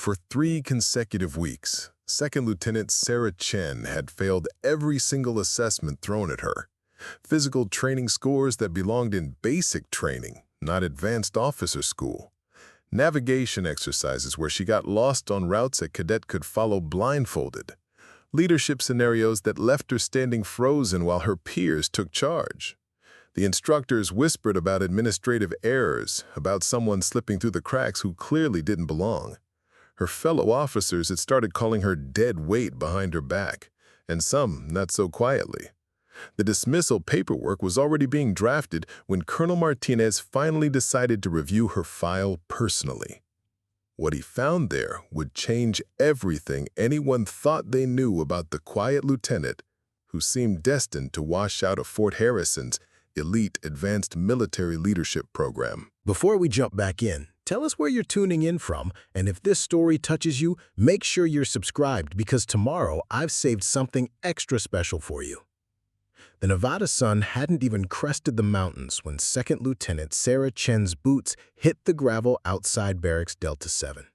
For 3 consecutive weeks, Second Lieutenant Sarah Chen had failed every single assessment thrown at her. Physical training scores that belonged in basic training, not advanced officer school. Navigation exercises where she got lost on routes a cadet could follow blindfolded. Leadership scenarios that left her standing frozen while her peers took charge. The instructors whispered about administrative errors, about someone slipping through the cracks who clearly didn't belong. Her fellow officers had started calling her dead weight behind her back, and some not so quietly. The dismissal paperwork was already being drafted when Colonel Martinez finally decided to review her file personally. What he found there would change everything anyone thought they knew about the quiet lieutenant who seemed destined to wash out of Fort Harrison's elite advanced military leadership program. Before we jump back in, tell us where you're tuning in from, and if this story touches you, make sure you're subscribed because tomorrow I've saved something extra special for you. The Nevada sun hadn't even crested the mountains when Second Lieutenant Sarah Chen's boots hit the gravel outside Barracks Delta 7.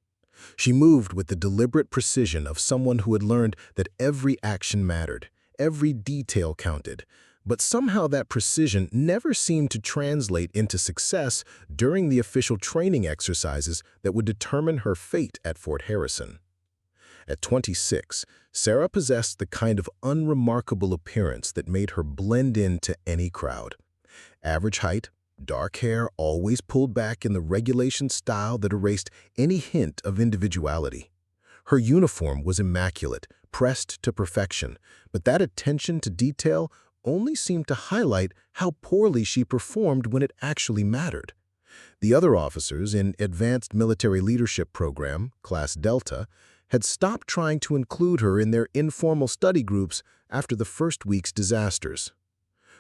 She moved with the deliberate precision of someone who had learned that every action mattered, every detail counted. But somehow that precision never seemed to translate into success during the official training exercises that would determine her fate at Fort Harrison. At 26, Sarah possessed the kind of unremarkable appearance that made her blend into any crowd. Average height, dark hair always pulled back in the regulation style that erased any hint of individuality. Her uniform was immaculate, pressed to perfection, but that attention to detail only seemed to highlight how poorly she performed when it actually mattered. The other officers in Advanced Military Leadership Program, Class Delta, had stopped trying to include her in their informal study groups after the first week's disasters.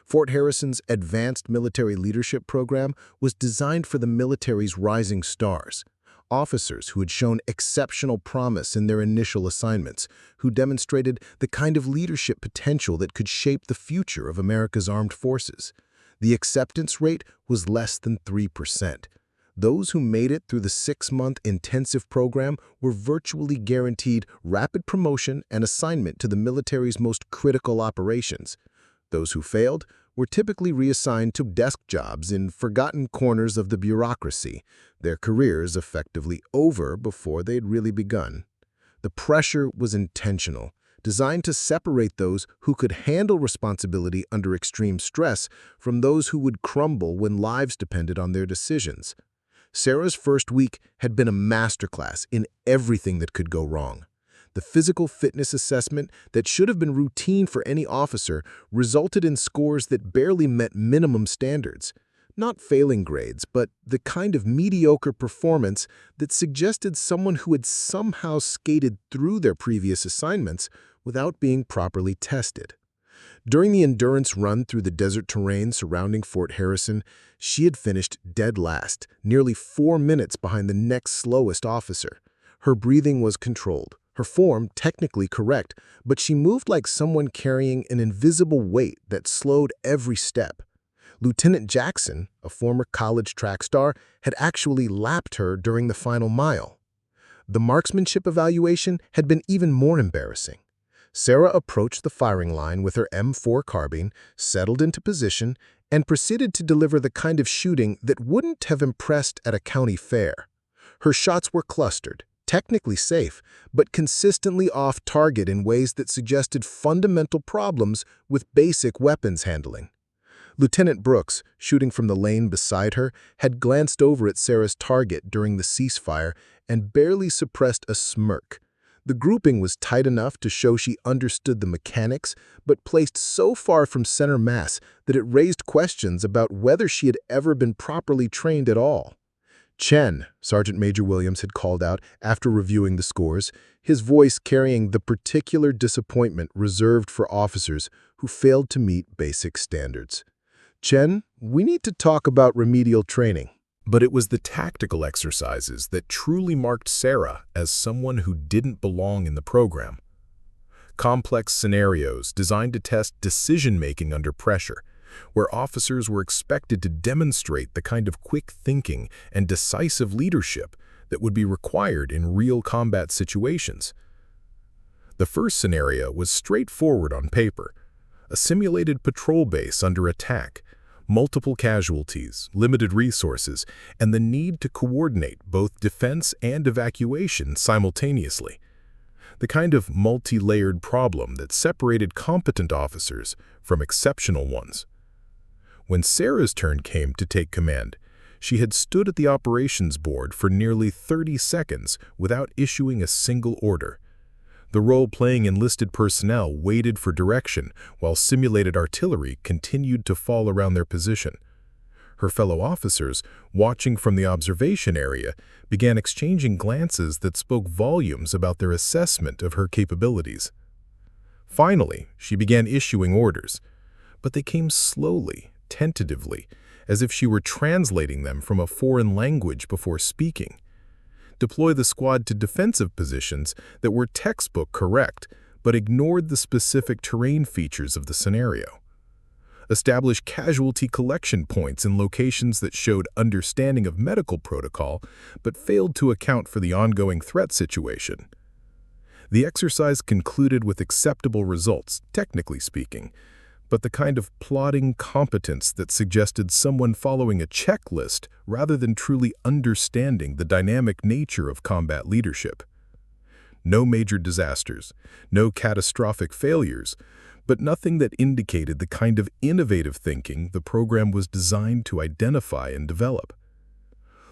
Fort Harrison's Advanced Military Leadership Program was designed for the military's rising stars, officers who had shown exceptional promise in their initial assignments, who demonstrated the kind of leadership potential that could shape the future of America's armed forces. The acceptance rate was less than 3%. Those who made it through the 6-month intensive program were virtually guaranteed rapid promotion and assignment to the military's most critical operations. Those who failed were typically reassigned to desk jobs in forgotten corners of the bureaucracy, their careers effectively over before they'd really begun. The pressure was intentional, designed to separate those who could handle responsibility under extreme stress from those who would crumble when lives depended on their decisions. Sarah's first week had been a masterclass in everything that could go wrong. The physical fitness assessment that should have been routine for any officer resulted in scores that barely met minimum standards. Not failing grades, but the kind of mediocre performance that suggested someone who had somehow skated through their previous assignments without being properly tested. During the endurance run through the desert terrain surrounding Fort Harrison, she had finished dead last, nearly 4 minutes behind the next slowest officer. Her breathing was controlled, her form technically correct, but she moved like someone carrying an invisible weight that slowed every step. Lieutenant Jackson, a former college track star, had actually lapped her during the final mile. The marksmanship evaluation had been even more embarrassing. Sarah approached the firing line with her M4 carbine, settled into position, and proceeded to deliver the kind of shooting that wouldn't have impressed at a county fair. Her shots were clustered, technically safe, but consistently off-target in ways that suggested fundamental problems with basic weapons handling. Lieutenant Brooks, shooting from the lane beside her, had glanced over at Sarah's target during the ceasefire and barely suppressed a smirk. The grouping was tight enough to show she understood the mechanics, but placed so far from center mass that it raised questions about whether she had ever been properly trained at all. "Chen," Sergeant Major Williams had called out after reviewing the scores, his voice carrying the particular disappointment reserved for officers who failed to meet basic standards. "Chen, we need to talk about remedial training." But it was the tactical exercises that truly marked Sarah as someone who didn't belong in the program. Complex scenarios designed to test decision-making under pressure, where officers were expected to demonstrate the kind of quick thinking and decisive leadership that would be required in real combat situations. The first scenario was straightforward on paper: a simulated patrol base under attack, multiple casualties, limited resources, and the need to coordinate both defense and evacuation simultaneously. The kind of multi-layered problem that separated competent officers from exceptional ones. When Sarah's turn came to take command, she had stood at the operations board for nearly 30 seconds without issuing a single order. The role-playing enlisted personnel waited for direction while simulated artillery continued to fall around their position. Her fellow officers, watching from the observation area, began exchanging glances that spoke volumes about their assessment of her capabilities. Finally, she began issuing orders, but they came slowly, tentatively, as if she were translating them from a foreign language before speaking. Deploy the squad to defensive positions that were textbook correct, but ignored the specific terrain features of the scenario. Establish casualty collection points in locations that showed understanding of medical protocol, but failed to account for the ongoing threat situation. The exercise concluded with acceptable results, technically speaking, but the kind of plodding competence that suggested someone following a checklist rather than truly understanding the dynamic nature of combat leadership. No major disasters, no catastrophic failures, but nothing that indicated the kind of innovative thinking the program was designed to identify and develop.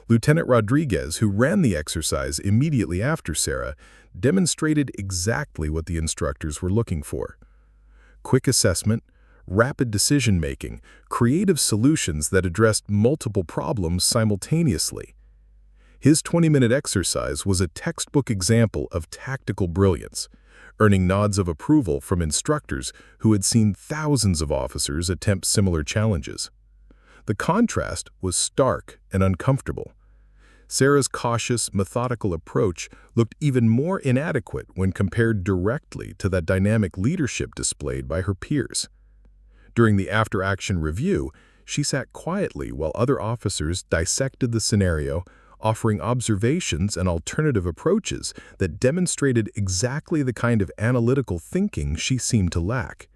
Lieutenant Rodriguez, who ran the exercise immediately after Sarah, demonstrated exactly what the instructors were looking for: quick assessment, rapid decision-making, creative solutions that addressed multiple problems simultaneously. His 20-minute exercise was a textbook example of tactical brilliance, earning nods of approval from instructors who had seen thousands of officers attempt similar challenges. The contrast was stark and uncomfortable. Sarah's cautious, methodical approach looked even more inadequate when compared directly to that dynamic leadership displayed by her peers. During the after-action review, she sat quietly while other officers dissected the scenario, offering observations and alternative approaches that demonstrated exactly the kind of analytical thinking she seemed to lack.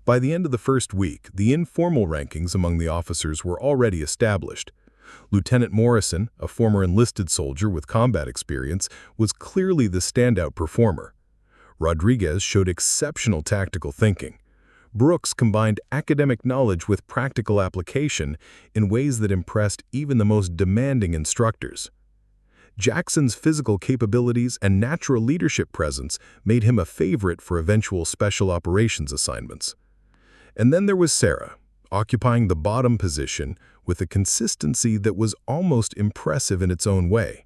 By the end of the first week, the informal rankings among the officers were already established. Lieutenant Morrison, a former enlisted soldier with combat experience, was clearly the standout performer. Rodriguez showed exceptional tactical thinking. Brooks combined academic knowledge with practical application in ways that impressed even the most demanding instructors. Jackson's physical capabilities and natural leadership presence made him a favorite for eventual special operations assignments. And then there was Sarah, occupying the bottom position with a consistency that was almost impressive in its own way.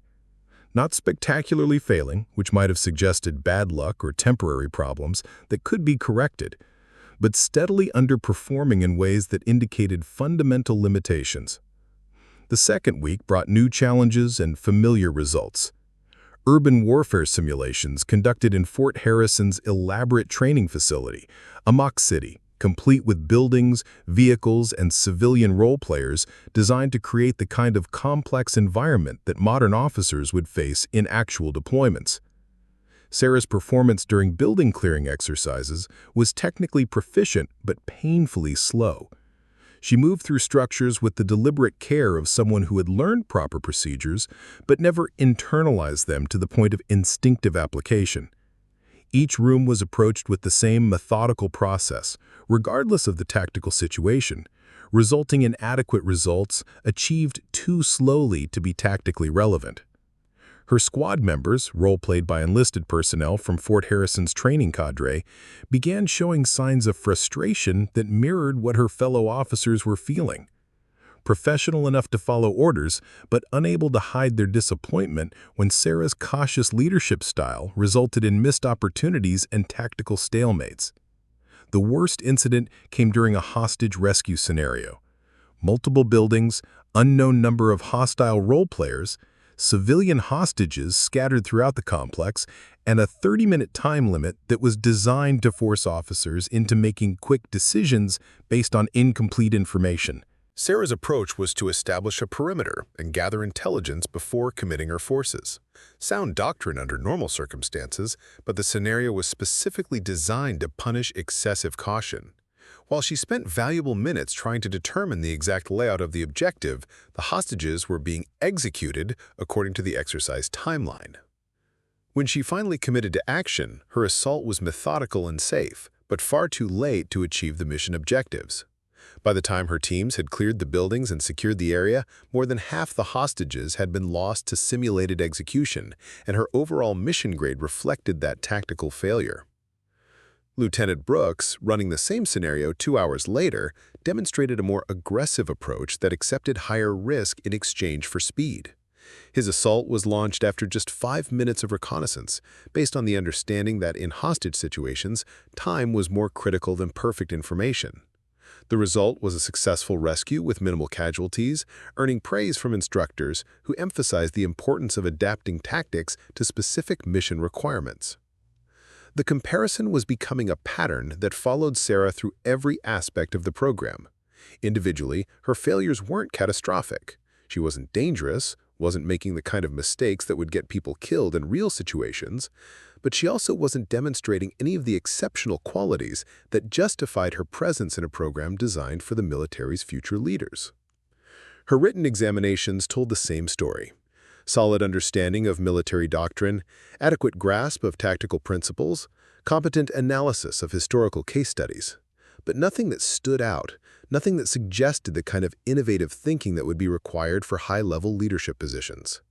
Not spectacularly failing, which might have suggested bad luck or temporary problems that could be corrected, but steadily underperforming in ways that indicated fundamental limitations. The second week brought new challenges and familiar results. Urban warfare simulations conducted in Fort Harrison's elaborate training facility, a mock city, complete with buildings, vehicles, and civilian role-players designed to create the kind of complex environment that modern officers would face in actual deployments. Sarah's performance during building clearing exercises was technically proficient but painfully slow. She moved through structures with the deliberate care of someone who had learned proper procedures but never internalized them to the point of instinctive application. Each room was approached with the same methodical process, regardless of the tactical situation, resulting in adequate results achieved too slowly to be tactically relevant. Her squad members, role-played by enlisted personnel from Fort Harrison's training cadre, began showing signs of frustration that mirrored what her fellow officers were feeling. Professional enough to follow orders, but unable to hide their disappointment when Sarah's cautious leadership style resulted in missed opportunities and tactical stalemates. The worst incident came during a hostage rescue scenario. Multiple buildings, unknown number of hostile role-players, civilian hostages scattered throughout the complex, and a 30-minute time limit that was designed to force officers into making quick decisions based on incomplete information. Sarah's approach was to establish a perimeter and gather intelligence before committing her forces. Sound doctrine under normal circumstances, but the scenario was specifically designed to punish excessive caution. While she spent valuable minutes trying to determine the exact layout of the objective, the hostages were being executed according to the exercise timeline. When she finally committed to action, her assault was methodical and safe, but far too late to achieve the mission objectives. By the time her teams had cleared the buildings and secured the area, more than half the hostages had been lost to simulated execution, and her overall mission grade reflected that tactical failure. Lieutenant Brooks, running the same scenario 2 hours later, demonstrated a more aggressive approach that accepted higher risk in exchange for speed. His assault was launched after just 5 minutes of reconnaissance, based on the understanding that in hostage situations, time was more critical than perfect information. The result was a successful rescue with minimal casualties, earning praise from instructors who emphasized the importance of adapting tactics to specific mission requirements. The comparison was becoming a pattern that followed Sarah through every aspect of the program. Individually, her failures weren't catastrophic. She wasn't dangerous, wasn't making the kind of mistakes that would get people killed in real situations, but she also wasn't demonstrating any of the exceptional qualities that justified her presence in a program designed for the military's future leaders. Her written examinations told the same story. Solid understanding of military doctrine, adequate grasp of tactical principles, competent analysis of historical case studies. But nothing that stood out, nothing that suggested the kind of innovative thinking that would be required for high-level leadership positions.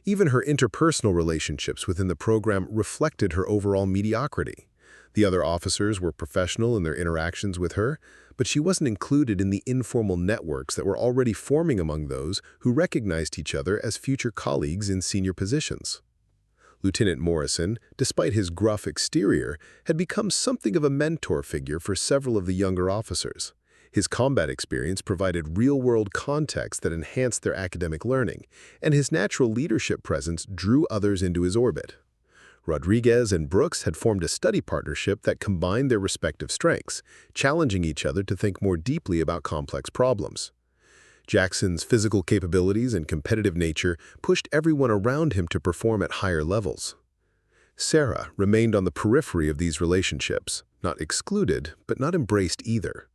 Even her interpersonal relationships within the program reflected her overall mediocrity. The other officers were professional in their interactions with her, but she wasn't included in the informal networks that were already forming among those who recognized each other as future colleagues in senior positions. Lieutenant Morrison, despite his gruff exterior, had become something of a mentor figure for several of the younger officers. His combat experience provided real-world context that enhanced their academic learning, and his natural leadership presence drew others into his orbit. Rodriguez and Brooks had formed a study partnership that combined their respective strengths, challenging each other to think more deeply about complex problems. Jackson's physical capabilities and competitive nature pushed everyone around him to perform at higher levels. Sarah remained on the periphery of these relationships, not excluded, but not embraced either.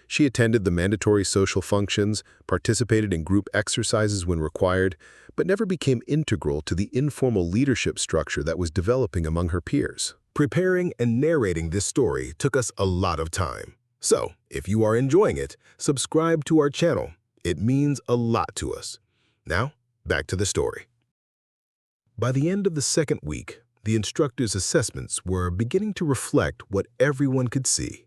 She attended the mandatory social functions, participated in group exercises when required, but never became integral to the informal leadership structure that was developing among her peers. Preparing and narrating this story took us a lot of time. So, if you are enjoying it, subscribe to our channel. It means a lot to us. Now, back to the story. By the end of the second week, the instructor's assessments were beginning to reflect what everyone could see.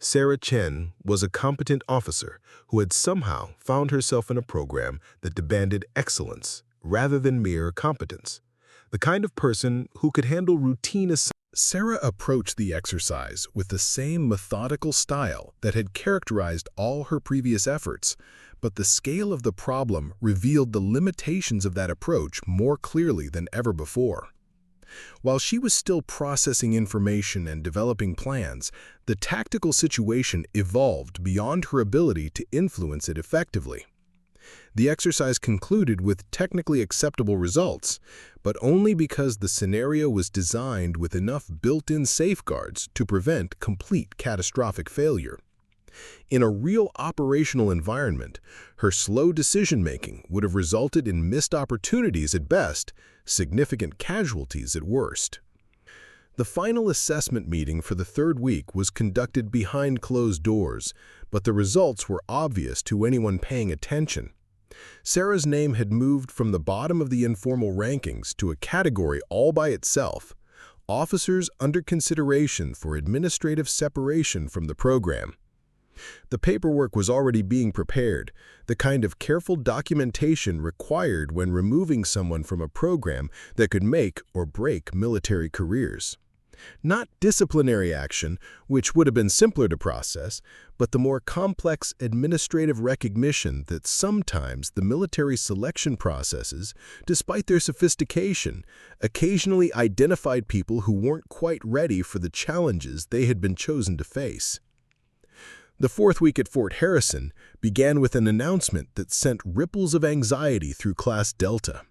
Sarah Chen was a competent officer who had somehow found herself in a program that demanded excellence rather than mere competence, the kind of person who could handle routine assignments. Sarah approached the exercise with the same methodical style that had characterized all her previous efforts, but the scale of the problem revealed the limitations of that approach more clearly than ever before. While she was still processing information and developing plans, the tactical situation evolved beyond her ability to influence it effectively. The exercise concluded with technically acceptable results, but only because the scenario was designed with enough built-in safeguards to prevent complete catastrophic failure. In a real operational environment, her slow decision-making would have resulted in missed opportunities at best, significant casualties at worst. The final assessment meeting for the third week was conducted behind closed doors, but the results were obvious to anyone paying attention. Sarah's name had moved from the bottom of the informal rankings to a category all by itself: officers under consideration for administrative separation from the program. The paperwork was already being prepared, the kind of careful documentation required when removing someone from a program that could make or break military careers. Not disciplinary action, which would have been simpler to process, but the more complex administrative recognition that sometimes the military selection processes, despite their sophistication, occasionally identified people who weren't quite ready for the challenges they had been chosen to face. The fourth week at Fort Harrison began with an announcement that sent ripples of anxiety through Class Delta.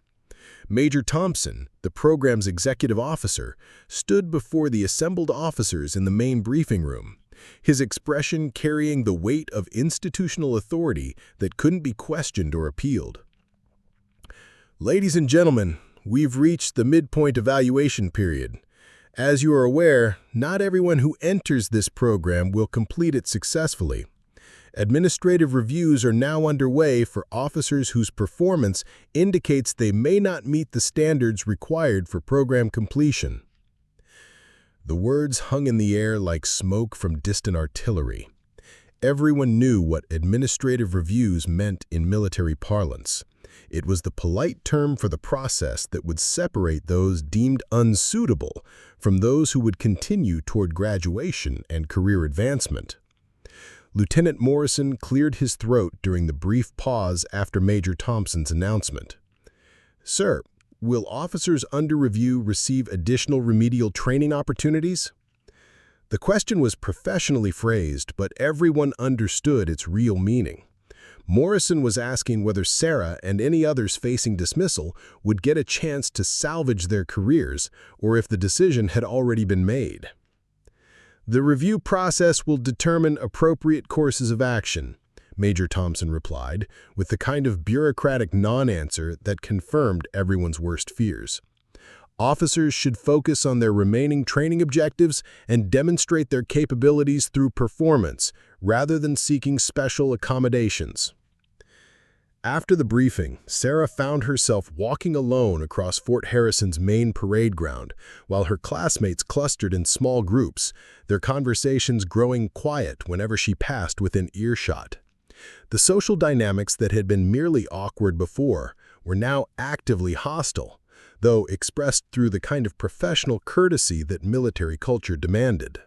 Major Thompson, the program's executive officer, stood before the assembled officers in the main briefing room, his expression carrying the weight of institutional authority that couldn't be questioned or appealed. Ladies and gentlemen, we've reached the midpoint evaluation period. As you are aware, not everyone who enters this program will complete it successfully. Administrative reviews are now underway for officers whose performance indicates they may not meet the standards required for program completion. The words hung in the air like smoke from distant artillery. Everyone knew what administrative reviews meant in military parlance. It was the polite term for the process that would separate those deemed unsuitable from those who would continue toward graduation and career advancement. Lieutenant Morrison cleared his throat during the brief pause after Major Thompson's announcement. "Sir, will officers under review receive additional remedial training opportunities?" The question was professionally phrased, but everyone understood its real meaning. Morrison was asking whether Sarah and any others facing dismissal would get a chance to salvage their careers, or if the decision had already been made. "The review process will determine appropriate courses of action," Major Thompson replied, with the kind of bureaucratic non-answer that confirmed everyone's worst fears. Officers should focus on their remaining training objectives and demonstrate their capabilities through performance, rather than seeking special accommodations. After the briefing, Sarah found herself walking alone across Fort Harrison's main parade ground, while her classmates clustered in small groups, their conversations growing quiet whenever she passed within earshot. The social dynamics that had been merely awkward before were now actively hostile, though expressed through the kind of professional courtesy that military culture demanded.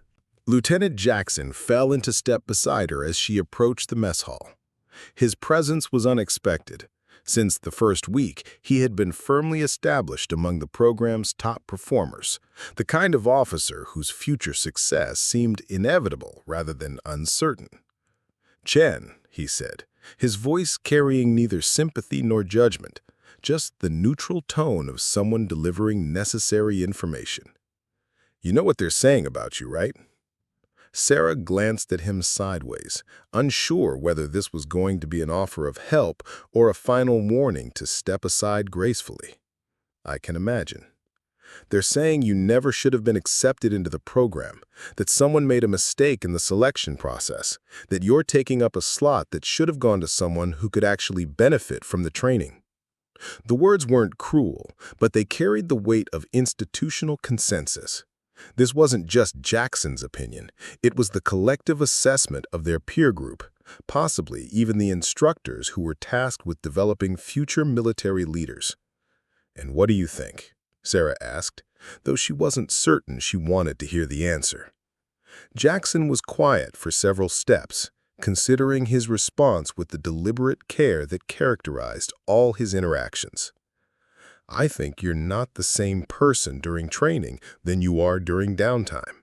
Lieutenant Jackson fell into step beside her as she approached the mess hall. His presence was unexpected. Since the first week, he had been firmly established among the program's top performers, the kind of officer whose future success seemed inevitable rather than uncertain. "Chen," he said, his voice carrying neither sympathy nor judgment, just the neutral tone of someone delivering necessary information. "You know what they're saying about you, right?" Sarah glanced at him sideways, unsure whether this was going to be an offer of help or a final warning to step aside gracefully. "I can imagine. They're saying you never should have been accepted into the program, that someone made a mistake in the selection process, that you're taking up a slot that should have gone to someone who could actually benefit from the training." The words weren't cruel, but they carried the weight of institutional consensus. This wasn't just Jackson's opinion, it was the collective assessment of their peer group, possibly even the instructors who were tasked with developing future military leaders. "And what do you think?" Sarah asked, though she wasn't certain she wanted to hear the answer. Jackson was quiet for several steps, considering his response with the deliberate care that characterized all his interactions. "I think you're not the same person during training than you are during downtime.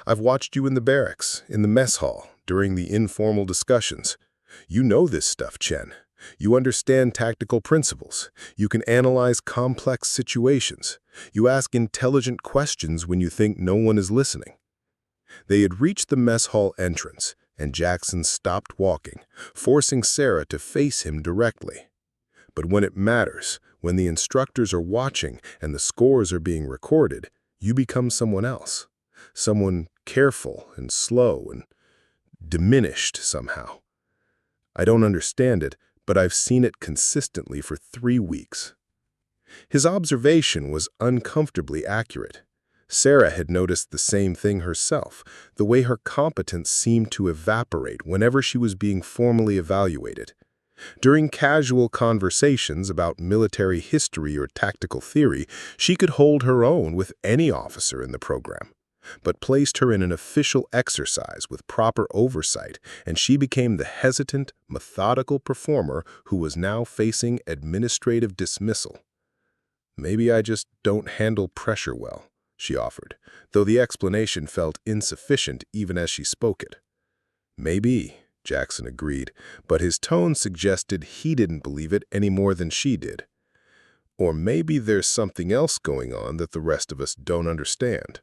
I've watched you in the barracks, in the mess hall, during the informal discussions. You know this stuff, Chen. You understand tactical principles. You can analyze complex situations. You ask intelligent questions when you think no one is listening." They had reached the mess hall entrance, and Jackson stopped walking, forcing Sarah to face him directly. "But when it matters, when the instructors are watching and the scores are being recorded, you become someone else. Someone careful and slow and diminished somehow. I don't understand it, but I've seen it consistently for 3 weeks." His observation was uncomfortably accurate. Sarah had noticed the same thing herself, the way her competence seemed to evaporate whenever she was being formally evaluated. During casual conversations about military history or tactical theory, she could hold her own with any officer in the program. But placed her in an official exercise with proper oversight, and she became the hesitant, methodical performer who was now facing administrative dismissal. "Maybe I just don't handle pressure well," she offered, though the explanation felt insufficient even as she spoke it. Maybe, Jackson agreed, but his tone suggested he didn't believe it any more than she did. Or maybe there's something else going on that the rest of us don't understand.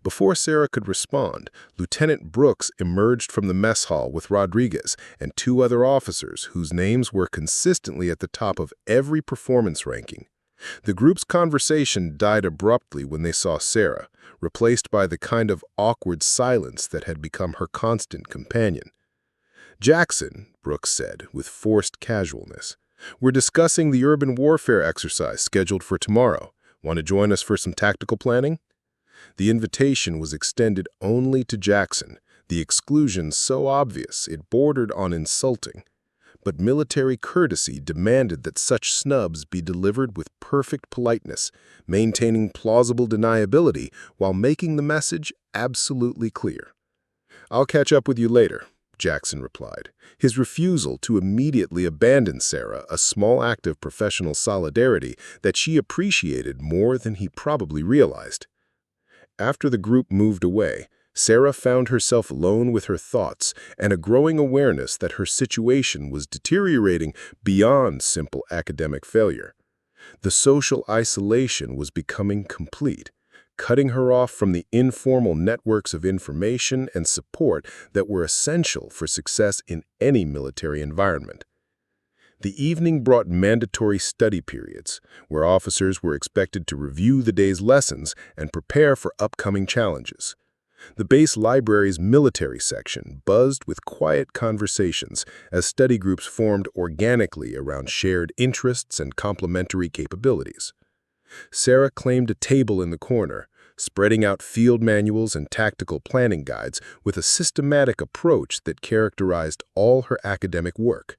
Before Sarah could respond, Lieutenant Brooks emerged from the mess hall with Rodriguez and two other officers whose names were consistently at the top of every performance ranking. The group's conversation died abruptly when they saw Sarah, replaced by the kind of awkward silence that had become her constant companion. "Jackson," Brooks said, with forced casualness, "we're discussing the urban warfare exercise scheduled for tomorrow. Want to join us for some tactical planning?" The invitation was extended only to Jackson, the exclusion so obvious it bordered on insulting. But military courtesy demanded that such snubs be delivered with perfect politeness, maintaining plausible deniability while making the message absolutely clear. "I'll catch up with you later," Jackson replied, his refusal to immediately abandon Sarah a small act of professional solidarity that she appreciated more than he probably realized. After the group moved away, Sarah found herself alone with her thoughts and a growing awareness that her situation was deteriorating beyond simple academic failure. The social isolation was becoming complete, cutting her off from the informal networks of information and support that were essential for success in any military environment. The evening brought mandatory study periods, where officers were expected to review the day's lessons and prepare for upcoming challenges. The base library's military section buzzed with quiet conversations as study groups formed organically around shared interests and complementary capabilities. Sarah claimed a table in the corner, spreading out field manuals and tactical planning guides with a systematic approach that characterized all her academic work.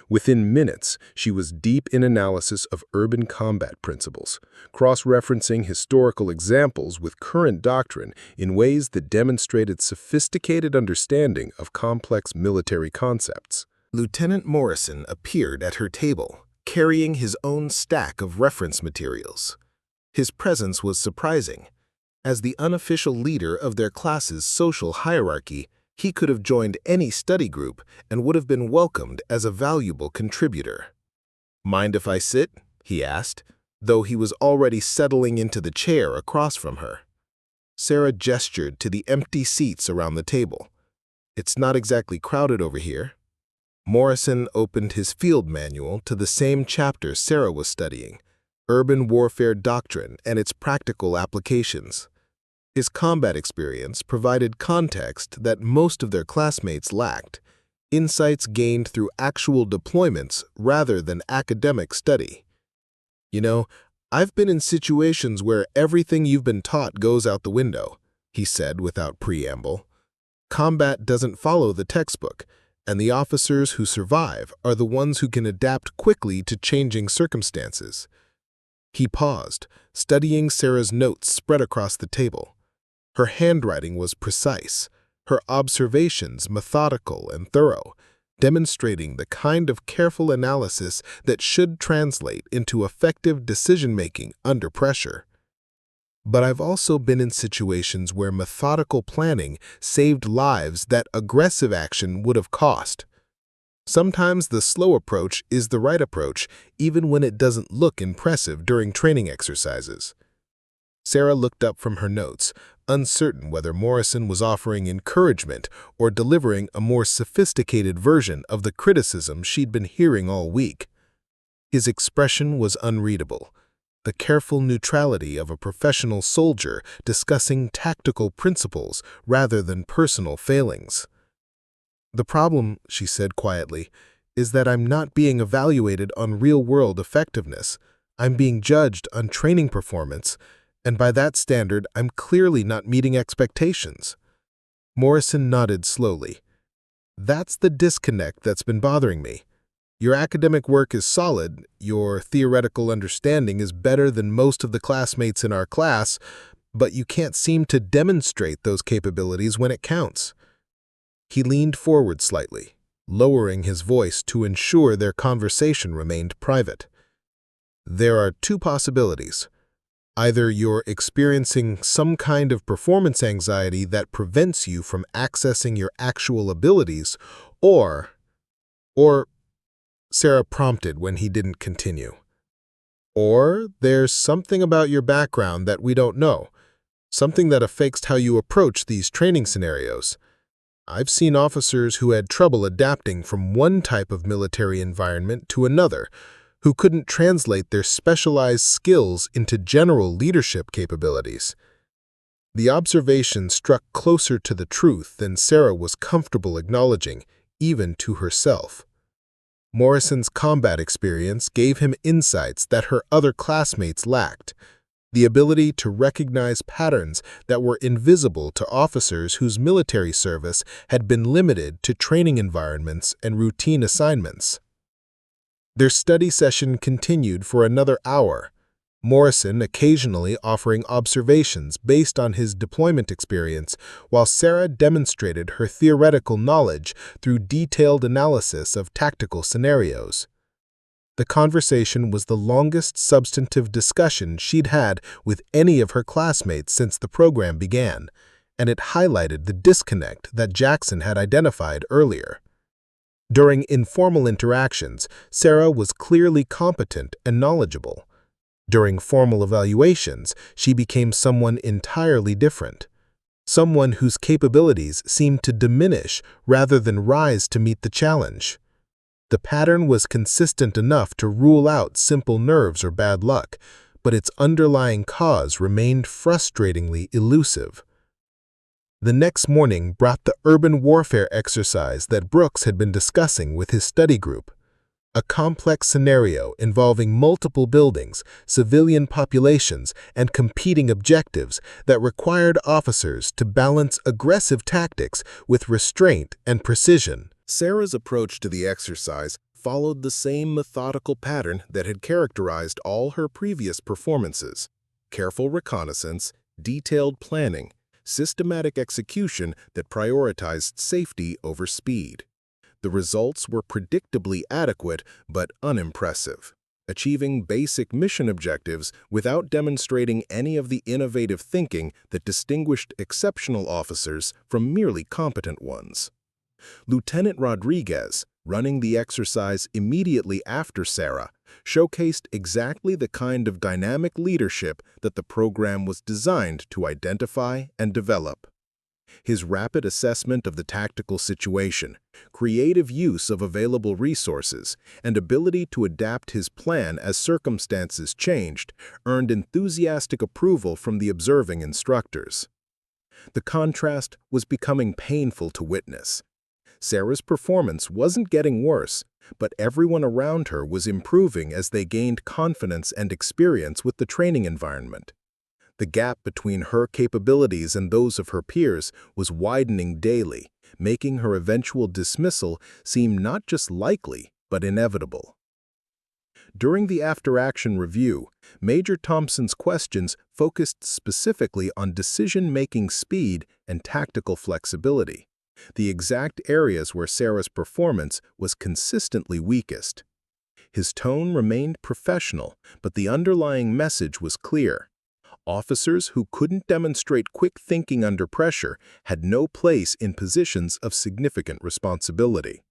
Within minutes, she was deep in analysis of urban combat principles, cross-referencing historical examples with current doctrine in ways that demonstrated sophisticated understanding of complex military concepts. Lieutenant Morrison appeared at her table, carrying his own stack of reference materials. His presence was surprising. As the unofficial leader of their class's social hierarchy, he could have joined any study group and would have been welcomed as a valuable contributor. "Mind if I sit?" he asked, though he was already settling into the chair across from her. Sarah gestured to the empty seats around the table. "It's not exactly crowded over here." Morrison opened his field manual to the same chapter Sarah was studying, Urban Warfare Doctrine and its Practical Applications. His combat experience provided context that most of their classmates lacked, insights gained through actual deployments rather than academic study. "You know, I've been in situations where everything you've been taught goes out the window," he said without preamble. "Combat doesn't follow the textbook, and the officers who survive are the ones who can adapt quickly to changing circumstances." He paused, studying Sarah's notes spread across the table. Her handwriting was precise, her observations methodical and thorough, demonstrating the kind of careful analysis that should translate into effective decision-making under pressure. "But I've also been in situations where methodical planning saved lives that aggressive action would have cost. Sometimes the slow approach is the right approach, even when it doesn't look impressive during training exercises." Sarah looked up from her notes, uncertain whether Morrison was offering encouragement or delivering a more sophisticated version of the criticism she'd been hearing all week. His expression was unreadable, the careful neutrality of a professional soldier discussing tactical principles rather than personal failings. "The problem," she said quietly, "is that I'm not being evaluated on real-world effectiveness. I'm being judged on training performance, and by that standard, I'm clearly not meeting expectations." Morrison nodded slowly. "That's the disconnect that's been bothering me. Your academic work is solid, your theoretical understanding is better than most of the classmates in our class, but you can't seem to demonstrate those capabilities when it counts." He leaned forward slightly, lowering his voice to ensure their conversation remained private. "There are two possibilities. Either you're experiencing some kind of performance anxiety that prevents you from accessing your actual abilities, or Sarah prompted when he didn't continue. Or there's something about your background that we don't know, something that affects how you approach these training scenarios. I've seen officers who had trouble adapting from one type of military environment to another, who couldn't translate their specialized skills into general leadership capabilities. The observation struck closer to the truth than Sarah was comfortable acknowledging, even to herself. Morrison's combat experience gave him insights that her other classmates lacked, the ability to recognize patterns that were invisible to officers whose military service had been limited to training environments and routine assignments. Their study session continued for another hour, Morrison occasionally offering observations based on his deployment experience, while Sarah demonstrated her theoretical knowledge through detailed analysis of tactical scenarios. The conversation was the longest substantive discussion she'd had with any of her classmates since the program began, and it highlighted the disconnect that Jackson had identified earlier. During informal interactions, Sarah was clearly competent and knowledgeable. During formal evaluations, she became someone entirely different, someone whose capabilities seemed to diminish rather than rise to meet the challenge. The pattern was consistent enough to rule out simple nerves or bad luck, but its underlying cause remained frustratingly elusive. The next morning brought the urban warfare exercise that Brooks had been discussing with his study group. A complex scenario involving multiple buildings, civilian populations, and competing objectives that required officers to balance aggressive tactics with restraint and precision. Sarah's approach to the exercise followed the same methodical pattern that had characterized all her previous performances: careful reconnaissance, detailed planning, systematic execution that prioritized safety over speed. The results were predictably adequate but unimpressive, achieving basic mission objectives without demonstrating any of the innovative thinking that distinguished exceptional officers from merely competent ones. Lieutenant Rodriguez, running the exercise immediately after Sarah, showcased exactly the kind of dynamic leadership that the program was designed to identify and develop. His rapid assessment of the tactical situation, creative use of available resources, and ability to adapt his plan as circumstances changed earned enthusiastic approval from the observing instructors. The contrast was becoming painful to witness. Sarah's performance wasn't getting worse, but everyone around her was improving as they gained confidence and experience with the training environment. The gap between her capabilities and those of her peers was widening daily, making her eventual dismissal seem not just likely, but inevitable. During the after-action review, Major Thompson's questions focused specifically on decision-making speed and tactical flexibility, the exact areas where Sarah's performance was consistently weakest. His tone remained professional, but the underlying message was clear. Officers who couldn't demonstrate quick thinking under pressure had no place in positions of significant responsibility.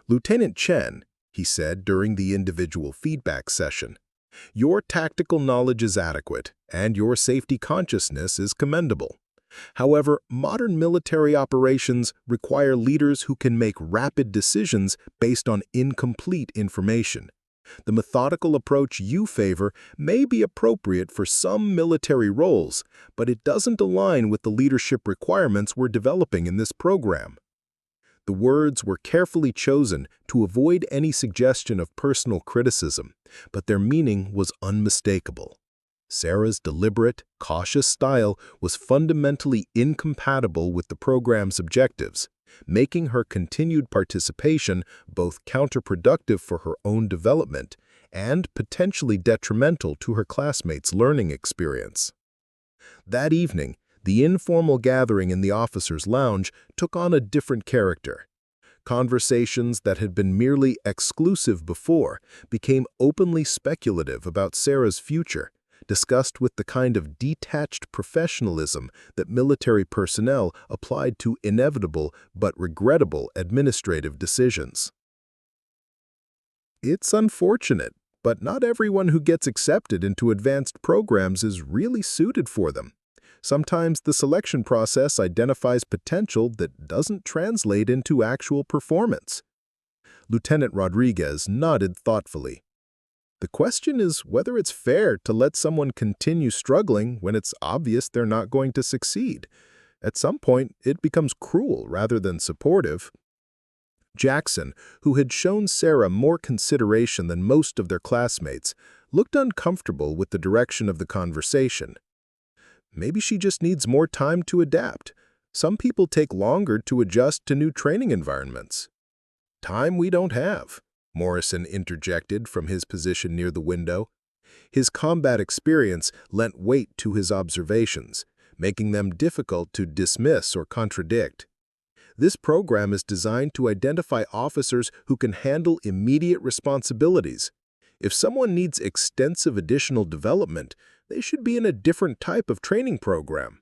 "Lieutenant Chen," he said during the individual feedback session, "your tactical knowledge is adequate, and your safety consciousness is commendable. However, modern military operations require leaders who can make rapid decisions based on incomplete information. The methodical approach you favor may be appropriate for some military roles, but it doesn't align with the leadership requirements we're developing in this program." The words were carefully chosen to avoid any suggestion of personal criticism, but their meaning was unmistakable. Sarah's deliberate, cautious style was fundamentally incompatible with the program's objectives, making her continued participation both counterproductive for her own development and potentially detrimental to her classmates' learning experience. That evening, the informal gathering in the officers' lounge took on a different character. Conversations that had been merely exclusive before became openly speculative about Sarah's future, discussed with the kind of detached professionalism that military personnel applied to inevitable but regrettable administrative decisions. It's unfortunate, but not everyone who gets accepted into advanced programs is really suited for them. Sometimes the selection process identifies potential that doesn't translate into actual performance. Lieutenant Rodriguez nodded thoughtfully. The question is whether it's fair to let someone continue struggling when it's obvious they're not going to succeed. At some point, it becomes cruel rather than supportive. Jackson, who had shown Sarah more consideration than most of their classmates, looked uncomfortable with the direction of the conversation. Maybe she just needs more time to adapt. Some people take longer to adjust to new training environments. Time we don't have, Morrison interjected from his position near the window. His combat experience lent weight to his observations, making them difficult to dismiss or contradict. This program is designed to identify officers who can handle immediate responsibilities. If someone needs extensive additional development, they should be in a different type of training program.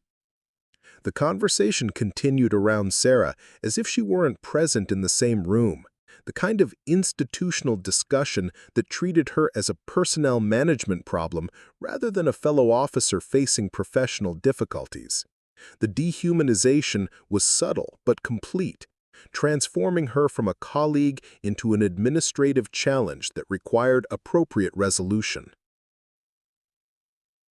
The conversation continued around Sarah as if she weren't present in the same room, the kind of institutional discussion that treated her as a personnel management problem rather than a fellow officer facing professional difficulties. The dehumanization was subtle but complete, transforming her from a colleague into an administrative challenge that required appropriate resolution.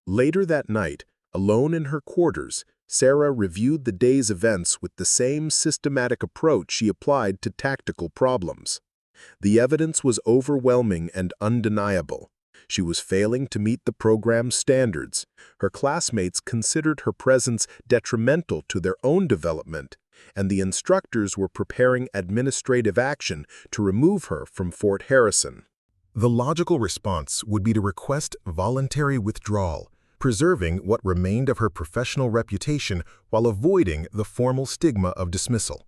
Later that night, alone in her quarters, Sarah reviewed the day's events with the same systematic approach she applied to tactical problems. The evidence was overwhelming and undeniable. She was failing to meet the program's standards. Her classmates considered her presence detrimental to their own development, and the instructors were preparing administrative action to remove her from Fort Harrison. The logical response would be to request voluntary withdrawal, preserving what remained of her professional reputation while avoiding the formal stigma of dismissal.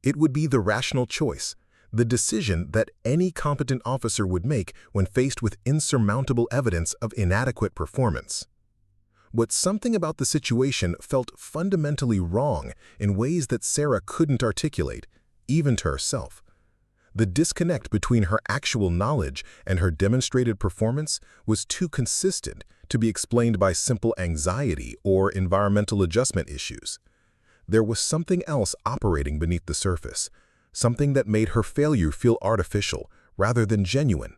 It would be the rational choice, the decision that any competent officer would make when faced with insurmountable evidence of inadequate performance. But something about the situation felt fundamentally wrong in ways that Sarah couldn't articulate, even to herself. The disconnect between her actual knowledge and her demonstrated performance was too consistent to be explained by simple anxiety or environmental adjustment issues. There was something else operating beneath the surface, something that made her failure feel artificial rather than genuine.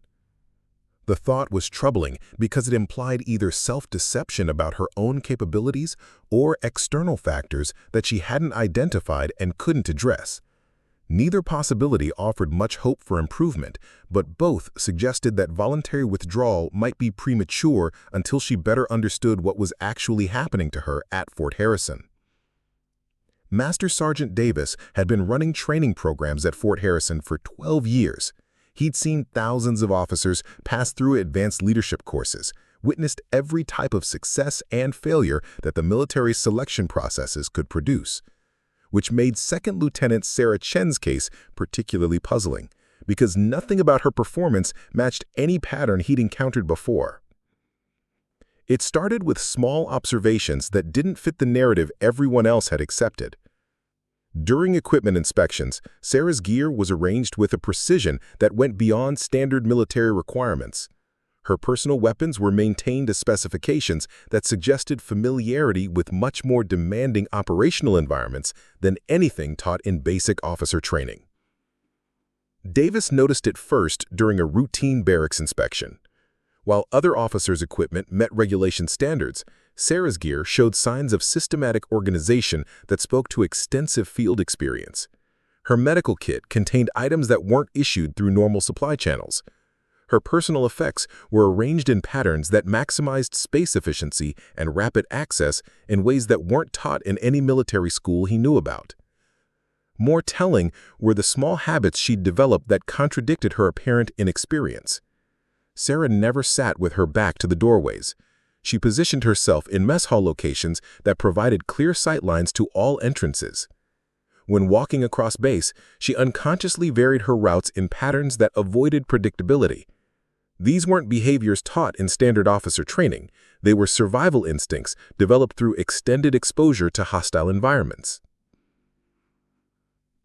The thought was troubling because it implied either self-deception about her own capabilities or external factors that she hadn't identified and couldn't address. Neither possibility offered much hope for improvement, but both suggested that voluntary withdrawal might be premature until she better understood what was actually happening to her at Fort Harrison. Master Sergeant Davis had been running training programs at Fort Harrison for 12 years. He'd seen thousands of officers pass through advanced leadership courses, witnessed every type of success and failure that the military selection processes could produce, which made Second Lieutenant Sarah Chen's case particularly puzzling, because nothing about her performance matched any pattern he'd encountered before. It started with small observations that didn't fit the narrative everyone else had accepted. During equipment inspections, Sarah's gear was arranged with a precision that went beyond standard military requirements. Her personal weapons were maintained to specifications that suggested familiarity with much more demanding operational environments than anything taught in basic officer training. Davis noticed it first during a routine barracks inspection. While other officers' equipment met regulation standards, Sarah's gear showed signs of systematic organization that spoke to extensive field experience. Her medical kit contained items that weren't issued through normal supply channels. Her personal effects were arranged in patterns that maximized space efficiency and rapid access in ways that weren't taught in any military school he knew about. More telling were the small habits she'd developed that contradicted her apparent inexperience. Sarah never sat with her back to the doorways. She positioned herself in mess hall locations that provided clear sightlines to all entrances. When walking across base, she unconsciously varied her routes in patterns that avoided predictability. These weren't behaviors taught in standard officer training. They were survival instincts developed through extended exposure to hostile environments.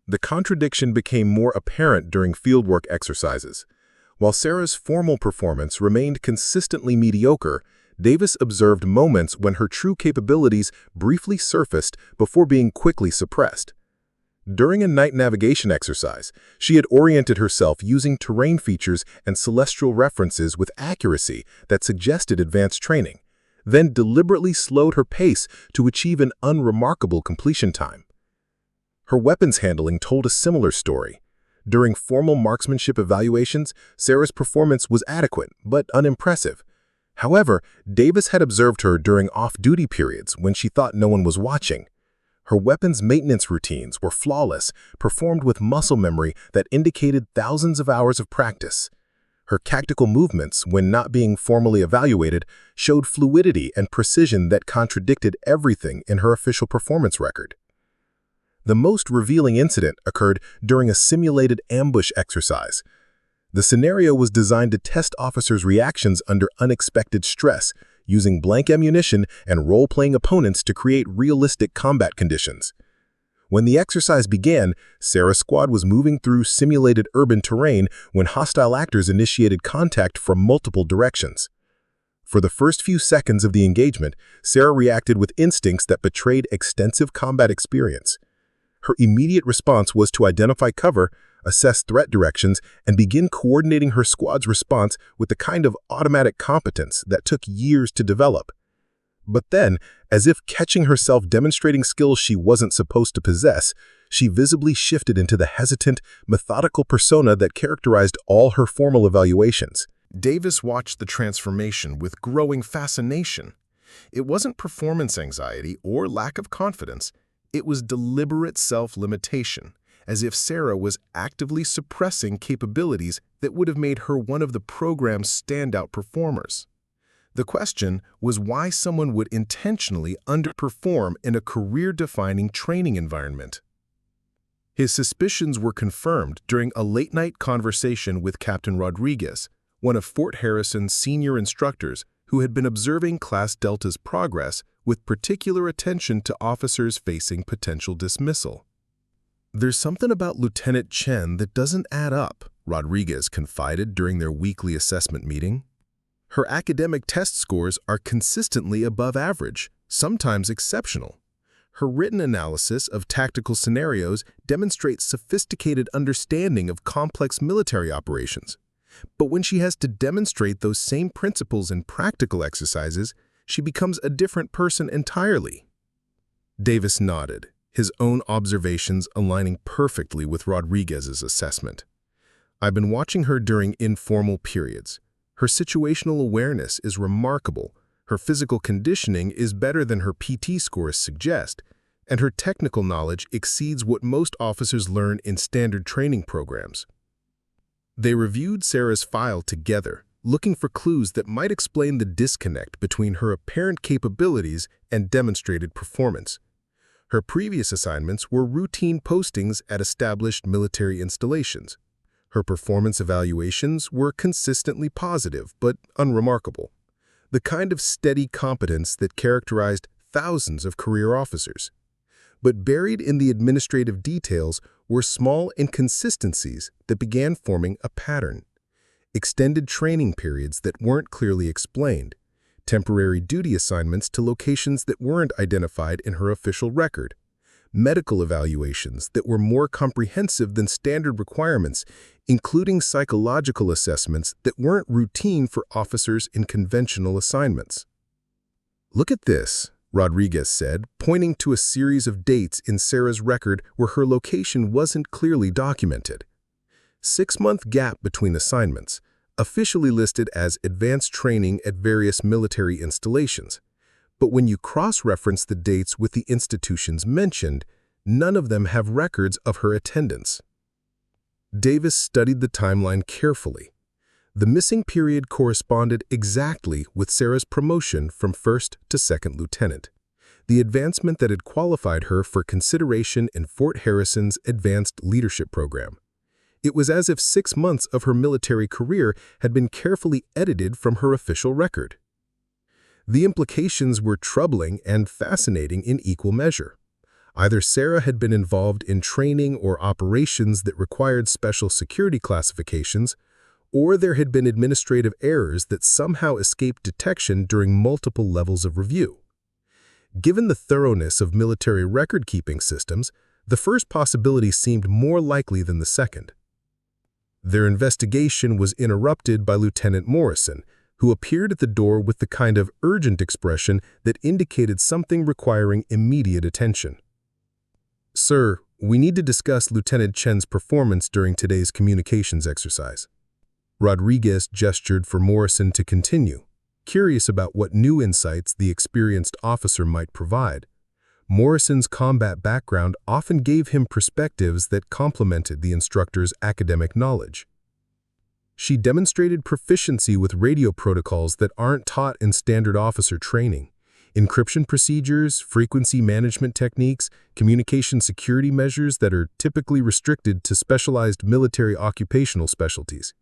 The contradiction became more apparent during fieldwork exercises. While Sarah's formal performance remained consistently mediocre, Davis observed moments when her true capabilities briefly surfaced before being quickly suppressed. During a night navigation exercise, she had oriented herself using terrain features and celestial references with accuracy that suggested advanced training, then deliberately slowed her pace to achieve an unremarkable completion time. Her weapons handling told a similar story. During formal marksmanship evaluations, Sarah's performance was adequate but unimpressive. However, Davis had observed her during off-duty periods when she thought no one was watching. Her weapons maintenance routines were flawless, performed with muscle memory that indicated thousands of hours of practice. Her tactical movements, when not being formally evaluated, showed fluidity and precision that contradicted everything in her official performance record. The most revealing incident occurred during a simulated ambush exercise. The scenario was designed to test officers' reactions under unexpected stress, using blank ammunition and role-playing opponents to create realistic combat conditions. When the exercise began, Sarah's squad was moving through simulated urban terrain when hostile actors initiated contact from multiple directions. For the first few seconds of the engagement, Sarah reacted with instincts that betrayed extensive combat experience. Her immediate response was to identify cover, assess threat directions, and begin coordinating her squad's response with the kind of automatic competence that took years to develop. But then, as if catching herself demonstrating skills she wasn't supposed to possess, she visibly shifted into the hesitant, methodical persona that characterized all her formal evaluations. Davis watched the transformation with growing fascination. It wasn't performance anxiety or lack of confidence. It was deliberate self-limitation, as if Sarah was actively suppressing capabilities that would have made her one of the program's standout performers. The question was why someone would intentionally underperform in a career-defining training environment. His suspicions were confirmed during a late-night conversation with Captain Rodriguez, one of Fort Harrison's senior instructors who had been observing Class Delta's progress with particular attention to officers facing potential dismissal. "There's something about Lieutenant Chen that doesn't add up," Rodriguez confided during their weekly assessment meeting. "Her academic test scores are consistently above average, sometimes exceptional. Her written analysis of tactical scenarios demonstrates sophisticated understanding of complex military operations. But when she has to demonstrate those same principles in practical exercises, she becomes a different person entirely." Davis nodded, his own observations aligning perfectly with Rodriguez's assessment. "I've been watching her during informal periods. Her situational awareness is remarkable, her physical conditioning is better than her PT scores suggest, and her technical knowledge exceeds what most officers learn in standard training programs." They reviewed Sarah's file together, looking for clues that might explain the disconnect between her apparent capabilities and demonstrated performance. Her previous assignments were routine postings at established military installations. Her performance evaluations were consistently positive but unremarkable, the kind of steady competence that characterized thousands of career officers. But buried in the administrative details were small inconsistencies that began forming a pattern. Extended training periods that weren't clearly explained, temporary duty assignments to locations that weren't identified in her official record, medical evaluations that were more comprehensive than standard requirements, including psychological assessments that weren't routine for officers in conventional assignments. "Look at this," Rodriguez said, pointing to a series of dates in Sarah's record where her location wasn't clearly documented. 6-month gap between assignments, officially listed as advanced training at various military installations. But when you cross-reference the dates with the institutions mentioned, none of them have records of her attendance. Davis studied the timeline carefully. The missing period corresponded exactly with Sarah's promotion from first to second lieutenant, the advancement that had qualified her for consideration in Fort Harrison's Advanced Leadership Program. It was as if 6 months of her military career had been carefully edited from her official record. The implications were troubling and fascinating in equal measure. Either Sarah had been involved in training or operations that required special security classifications, or there had been administrative errors that somehow escaped detection during multiple levels of review. Given the thoroughness of military record-keeping systems, the first possibility seemed more likely than the second. Their investigation was interrupted by Lieutenant Morrison, who appeared at the door with the kind of urgent expression that indicated something requiring immediate attention. "Sir, we need to discuss Lieutenant Chen's performance during today's communications exercise." Rodriguez gestured for Morrison to continue, curious about what new insights the experienced officer might provide. Morrison's combat background often gave him perspectives that complemented the instructor's academic knowledge. She demonstrated proficiency with radio protocols that aren't taught in standard officer training, encryption procedures, frequency management techniques, communication security measures that are typically restricted to specialized military occupational specialties.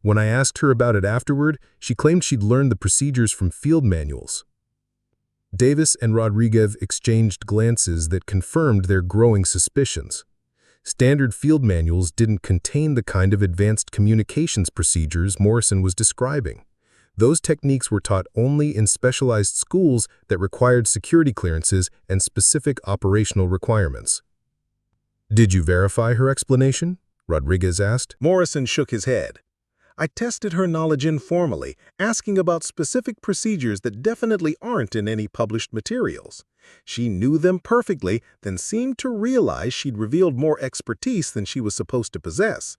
When I asked her about it afterward, she claimed she'd learned the procedures from field manuals. Davis and Rodriguez exchanged glances that confirmed their growing suspicions. Standard field manuals didn't contain the kind of advanced communications procedures Morrison was describing. Those techniques were taught only in specialized schools that required security clearances and specific operational requirements. "Did you verify her explanation?" Rodriguez asked. Morrison shook his head. "I tested her knowledge informally, asking about specific procedures that definitely aren't in any published materials. She knew them perfectly, then seemed to realize she'd revealed more expertise than she was supposed to possess.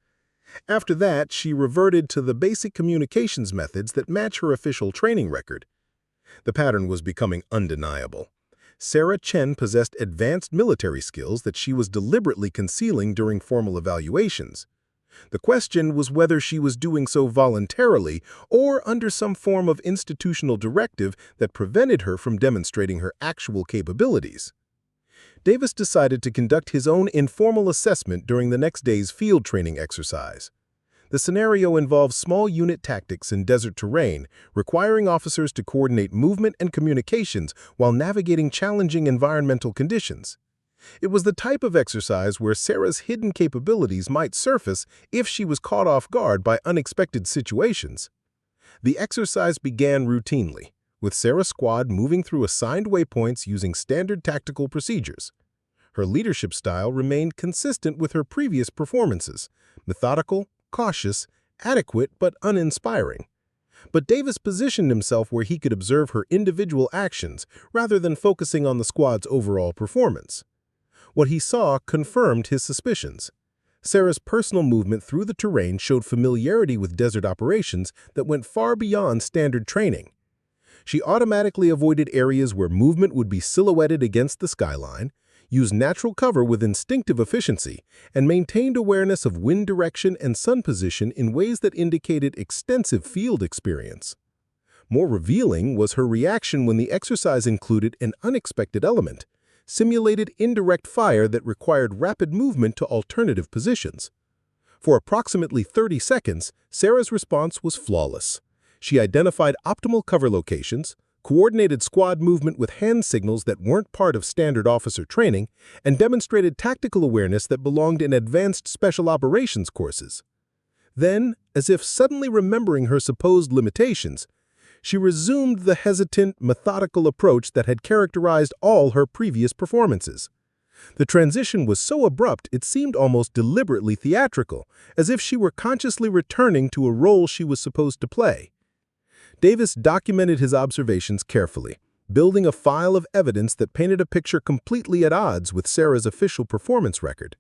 After that, she reverted to the basic communications methods that match her official training record." The pattern was becoming undeniable. Sarah Chen possessed advanced military skills that she was deliberately concealing during formal evaluations. The question was whether she was doing so voluntarily or under some form of institutional directive that prevented her from demonstrating her actual capabilities. Davis decided to conduct his own informal assessment during the next day's field training exercise. The scenario involves small unit tactics in desert terrain, requiring officers to coordinate movement and communications while navigating challenging environmental conditions. It was the type of exercise where Sarah's hidden capabilities might surface if she was caught off guard by unexpected situations. The exercise began routinely, with Sarah's squad moving through assigned waypoints using standard tactical procedures. Her leadership style remained consistent with her previous performances, methodical, cautious, adequate but uninspiring. But Davis positioned himself where he could observe her individual actions rather than focusing on the squad's overall performance. What he saw confirmed his suspicions. Sarah's personal movement through the terrain showed familiarity with desert operations that went far beyond standard training. She automatically avoided areas where movement would be silhouetted against the skyline, used natural cover with instinctive efficiency, and maintained awareness of wind direction and sun position in ways that indicated extensive field experience. More revealing was her reaction when the exercise included an unexpected element: simulated indirect fire that required rapid movement to alternative positions. For approximately 30 seconds, Sarah's response was flawless. She identified optimal cover locations, coordinated squad movement with hand signals that weren't part of standard officer training, and demonstrated tactical awareness that belonged in advanced special operations courses. Then, as if suddenly remembering her supposed limitations, she resumed the hesitant, methodical approach that had characterized all her previous performances. The transition was so abrupt it seemed almost deliberately theatrical, as if she were consciously returning to a role she was supposed to play. Davis documented his observations carefully, building a file of evidence that painted a picture completely at odds with Sarah's official performance record.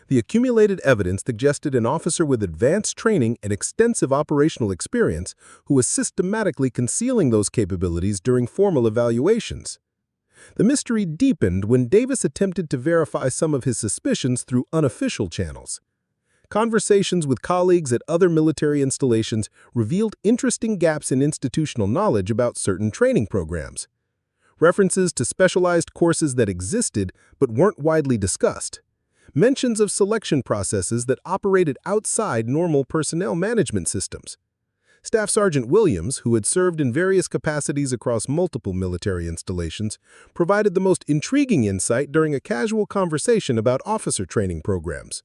The accumulated evidence suggested an officer with advanced training and extensive operational experience who was systematically concealing those capabilities during formal evaluations. The mystery deepened when Davis attempted to verify some of his suspicions through unofficial channels. Conversations with colleagues at other military installations revealed interesting gaps in institutional knowledge about certain training programs. References to specialized courses that existed but weren't widely discussed. mentions of selection processes that operated outside normal personnel management systems. Staff Sergeant Williams, who had served in various capacities across multiple military installations, provided the most intriguing insight during a casual conversation about officer training programs.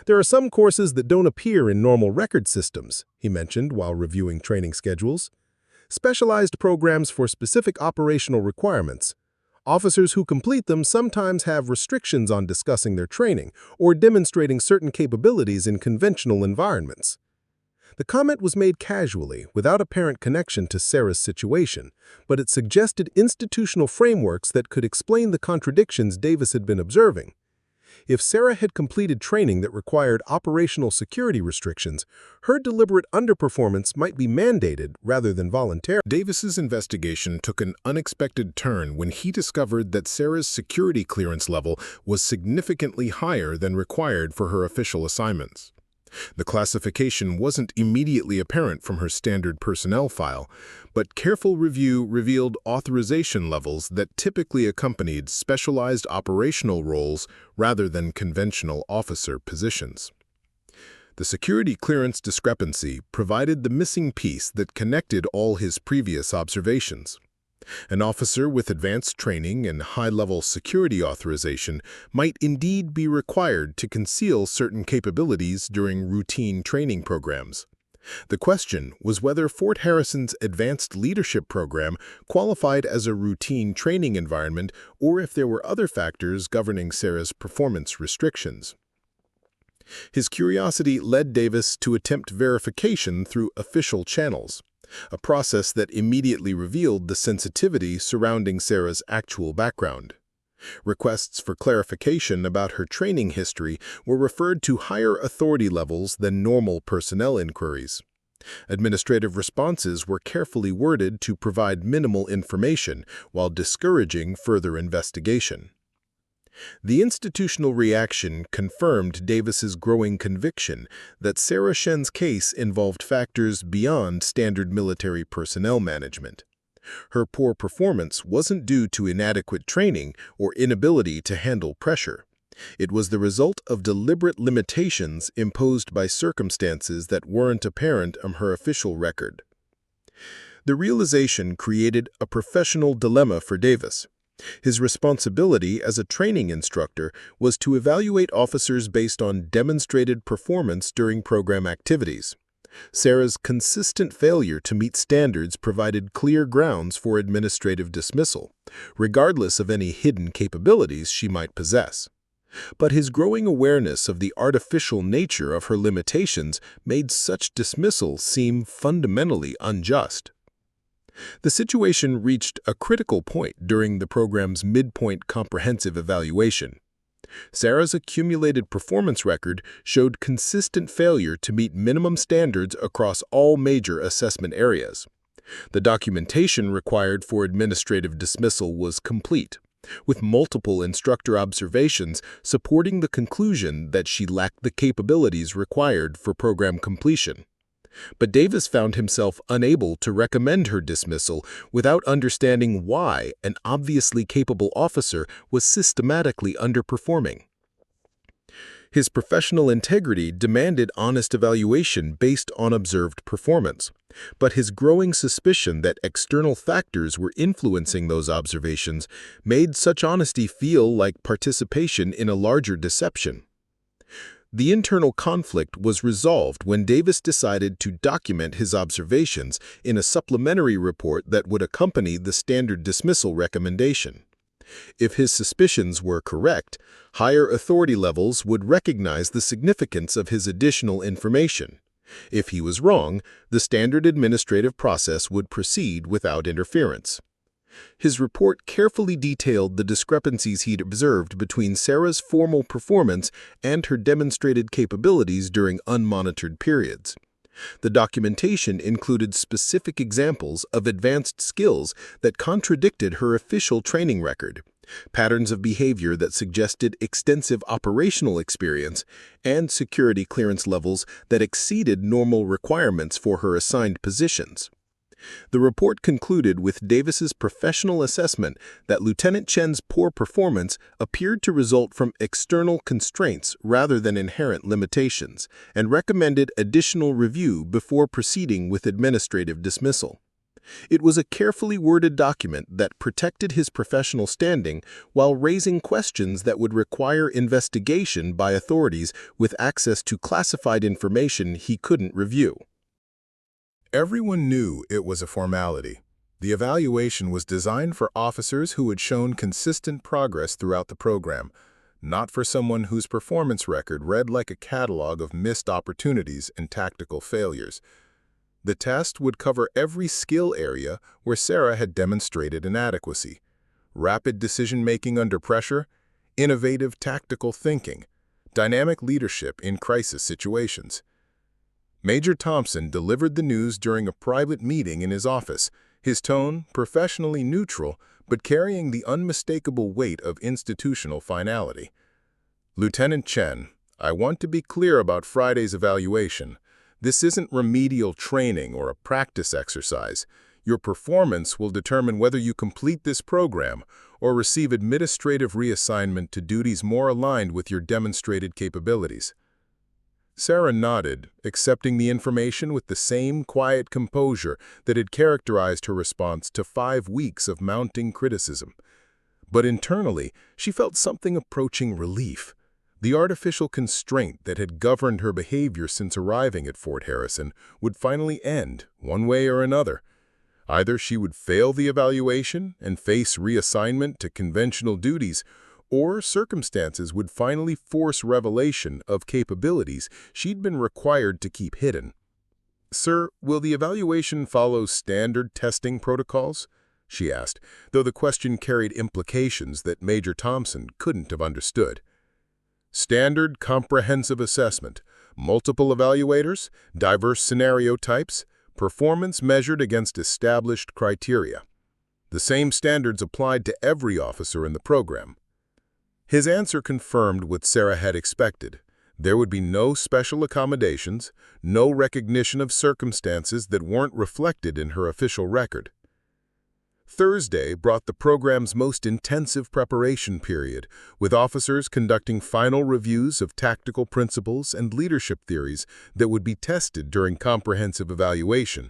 "There are some courses that don't appear in normal record systems," he mentioned while reviewing training schedules. "Specialized programs for specific operational requirements. Officers who complete them sometimes have restrictions on discussing their training or demonstrating certain capabilities in conventional environments." The comment was made casually, without apparent connection to Sarah's situation, but it suggested institutional frameworks that could explain the contradictions Davis had been observing. If Sarah had completed training that required operational security restrictions, her deliberate underperformance might be mandated rather than voluntary. Davis's investigation took an unexpected turn when he discovered that Sarah's security clearance level was significantly higher than required for her official assignments. The classification wasn't immediately apparent from her standard personnel file, but careful review revealed authorization levels that typically accompanied specialized operational roles rather than conventional officer positions. The security clearance discrepancy provided the missing piece that connected all his previous observations. An officer with advanced training and high-level security authorization might indeed be required to conceal certain capabilities during routine training programs. The question was whether Fort Harrison's Advanced Leadership Program qualified as a routine training environment or if there were other factors governing Sarah's performance restrictions. His curiosity led Davis to attempt verification through official channels, a process that immediately revealed the sensitivity surrounding Sarah's actual background. Requests for clarification about her training history were referred to higher authority levels than normal personnel inquiries. Administrative responses were carefully worded to provide minimal information while discouraging further investigation. The institutional reaction confirmed Davis's growing conviction that Sarah Shen's case involved factors beyond standard military personnel management. Her poor performance wasn't due to inadequate training or inability to handle pressure. It was the result of deliberate limitations imposed by circumstances that weren't apparent on her official record. The realization created a professional dilemma for Davis. His responsibility as a training instructor was to evaluate officers based on demonstrated performance during program activities. Sarah's consistent failure to meet standards provided clear grounds for administrative dismissal, regardless of any hidden capabilities she might possess. But his growing awareness of the artificial nature of her limitations made such dismissal seem fundamentally unjust. The situation reached a critical point during the program's midpoint comprehensive evaluation. Sarah's accumulated performance record showed consistent failure to meet minimum standards across all major assessment areas. The documentation required for administrative dismissal was complete, with multiple instructor observations supporting the conclusion that she lacked the capabilities required for program completion. But Davis found himself unable to recommend her dismissal without understanding why an obviously capable officer was systematically underperforming. His professional integrity demanded honest evaluation based on observed performance, but his growing suspicion that external factors were influencing those observations made such honesty feel like participation in a larger deception. The internal conflict was resolved when Davis decided to document his observations in a supplementary report that would accompany the standard dismissal recommendation. If his suspicions were correct, higher authority levels would recognize the significance of his additional information. If he was wrong, the standard administrative process would proceed without interference. His report carefully detailed the discrepancies he'd observed between Sarah's formal performance and her demonstrated capabilities during unmonitored periods. The documentation included specific examples of advanced skills that contradicted her official training record, patterns of behavior that suggested extensive operational experience, and security clearance levels that exceeded normal requirements for her assigned positions. The report concluded with Davis's professional assessment that Lieutenant Chen's poor performance appeared to result from external constraints rather than inherent limitations, and recommended additional review before proceeding with administrative dismissal. It was a carefully worded document that protected his professional standing while raising questions that would require investigation by authorities with access to classified information he couldn't review. Everyone knew it was a formality. The evaluation was designed for officers who had shown consistent progress throughout the program, not for someone whose performance record read like a catalog of missed opportunities and tactical failures. The test would cover every skill area where Sarah had demonstrated inadequacy: rapid decision-making under pressure, innovative tactical thinking, dynamic leadership in crisis situations. Major Thompson delivered the news during a private meeting in his office, his tone professionally neutral but carrying the unmistakable weight of institutional finality. "Lieutenant Chen, I want to be clear about Friday's evaluation. This isn't remedial training or a practice exercise. Your performance will determine whether you complete this program or receive administrative reassignment to duties more aligned with your demonstrated capabilities." Sarah nodded, accepting the information with the same quiet composure that had characterized her response to 5 weeks of mounting criticism. But internally, she felt something approaching relief. The artificial constraint that had governed her behavior since arriving at Fort Harrison would finally end, one way or another. Either she would fail the evaluation and face reassignment to conventional duties, or circumstances would finally force revelation of capabilities she'd been required to keep hidden. "Sir, will the evaluation follow standard testing protocols?" she asked, though the question carried implications that Major Thompson couldn't have understood. "Standard comprehensive assessment, multiple evaluators, diverse scenario types, performance measured against established criteria. The same standards applied to every officer in the program." His answer confirmed what Sarah had expected. There would be no special accommodations, no recognition of circumstances that weren't reflected in her official record. Thursday brought the program's most intensive preparation period, with officers conducting final reviews of tactical principles and leadership theories that would be tested during comprehensive evaluation.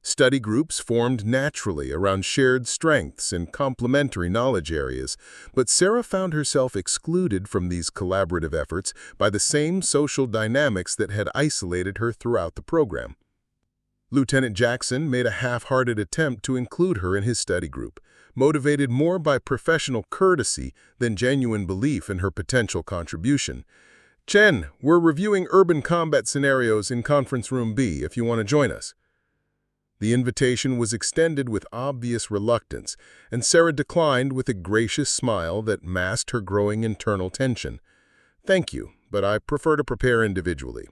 Study groups formed naturally around shared strengths and complementary knowledge areas, but Sarah found herself excluded from these collaborative efforts by the same social dynamics that had isolated her throughout the program. Lieutenant Jackson made a half-hearted attempt to include her in his study group, motivated more by professional courtesy than genuine belief in her potential contribution. "Chen, we're reviewing urban combat scenarios in Conference Room B if you want to join us." The invitation was extended with obvious reluctance, and Sarah declined with a gracious smile that masked her growing internal tension. "Thank you, but I prefer to prepare individually."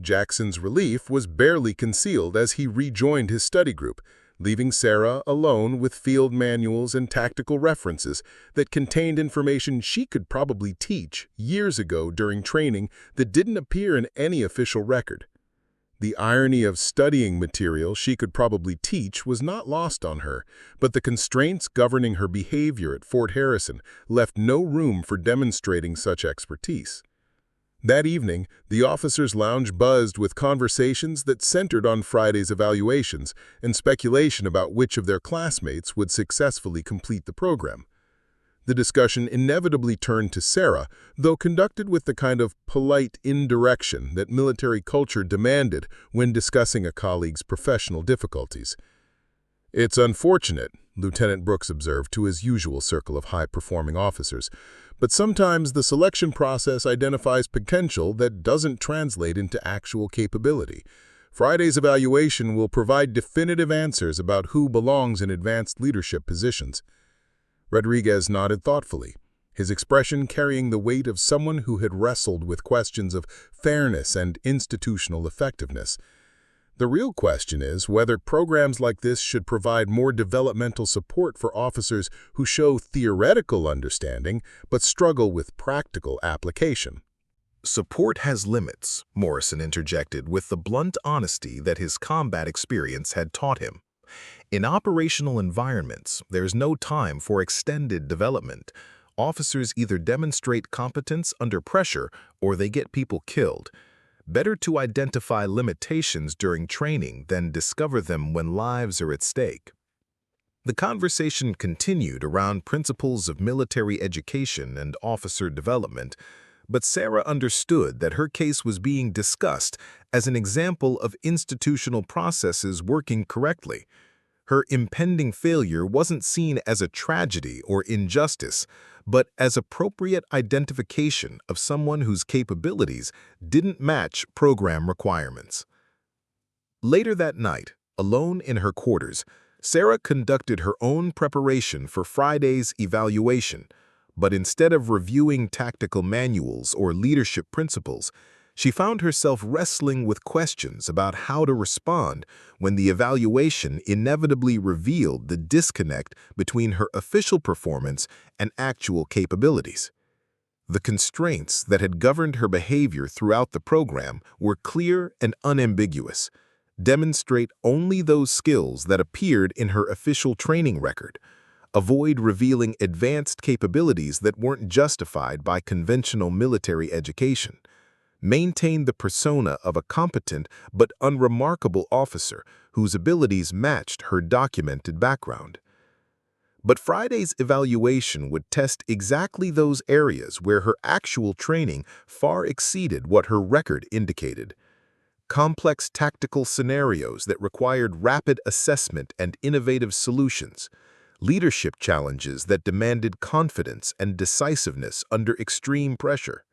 Jackson's relief was barely concealed as he rejoined his study group, leaving Sarah alone with field manuals and tactical references that contained information she could probably teach years ago during training that didn't appear in any official record. The irony of studying material she could probably teach was not lost on her, but the constraints governing her behavior at Fort Harrison left no room for demonstrating such expertise. That evening, the officers' lounge buzzed with conversations that centered on Friday's evaluations and speculation about which of their classmates would successfully complete the program. The discussion inevitably turned to Sarah, though conducted with the kind of polite indirection that military culture demanded when discussing a colleague's professional difficulties. "It's unfortunate," Lieutenant Brooks observed to his usual circle of high-performing officers, "but sometimes the selection process identifies potential that doesn't translate into actual capability. Friday's evaluation will provide definitive answers about who belongs in advanced leadership positions." Rodriguez nodded thoughtfully, his expression carrying the weight of someone who had wrestled with questions of fairness and institutional effectiveness. The real question is whether programs like this should provide more developmental support for officers who show theoretical understanding but struggle with practical application. Support has limits, Morrison interjected with the blunt honesty that his combat experience had taught him. In operational environments, there's no time for extended development. Officers either demonstrate competence under pressure or they get people killed. Better to identify limitations during training than discover them when lives are at stake. The conversation continued around principles of military education and officer development, but Sarah understood that her case was being discussed as an example of institutional processes working correctly. Her impending failure wasn't seen as a tragedy or injustice, but as appropriate identification of someone whose capabilities didn't match program requirements. Later that night, alone in her quarters, Sarah conducted her own preparation for Friday's evaluation, but instead of reviewing tactical manuals or leadership principles, she found herself wrestling with questions about how to respond when the evaluation inevitably revealed the disconnect between her official performance and actual capabilities. The constraints that had governed her behavior throughout the program were clear and unambiguous. Demonstrate only those skills that appeared in her official training record. Avoid revealing advanced capabilities that weren't justified by conventional military education. Maintain the persona of a competent but unremarkable officer whose abilities matched her documented background. But Friday's evaluation would test exactly those areas where her actual training far exceeded what her record indicated. Complex tactical scenarios that required rapid assessment and innovative solutions. Leadership challenges that demanded confidence and decisiveness under extreme pressure.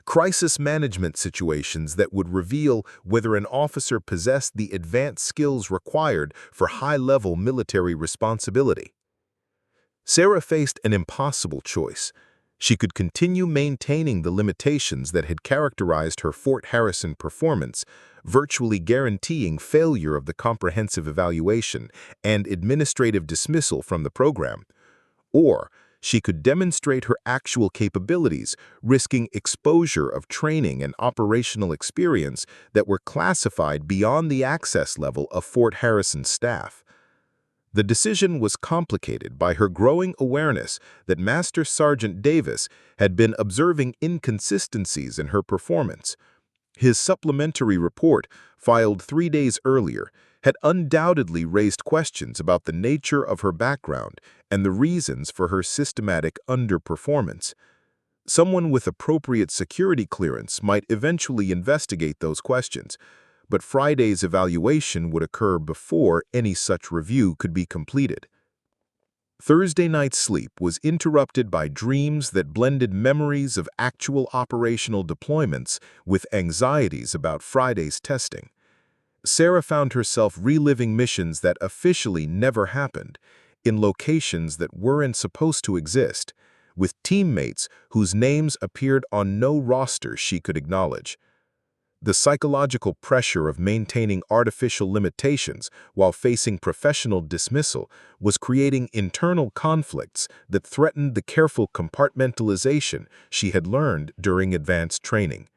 Crisis management situations that would reveal whether an officer possessed the advanced skills required for high-level military responsibility. Sarah faced an impossible choice. She could continue maintaining the limitations that had characterized her Fort Harrison performance, virtually guaranteeing failure of the comprehensive evaluation and administrative dismissal from the program. Or she could demonstrate her actual capabilities, risking exposure of training and operational experience that were classified beyond the access level of Fort Harrison's staff. The decision was complicated by her growing awareness that Master Sergeant Davis had been observing inconsistencies in her performance. His supplementary report, filed 3 days earlier, had undoubtedly raised questions about the nature of her background and the reasons for her systematic underperformance. Someone with appropriate security clearance might eventually investigate those questions, but Friday's evaluation would occur before any such review could be completed. Thursday night's sleep was interrupted by dreams that blended memories of actual operational deployments with anxieties about Friday's testing. Sarah found herself reliving missions that officially never happened, in locations that weren't supposed to exist, with teammates whose names appeared on no roster she could acknowledge. The psychological pressure of maintaining artificial limitations while facing professional dismissal was creating internal conflicts that threatened the careful compartmentalization she had learned during advanced training.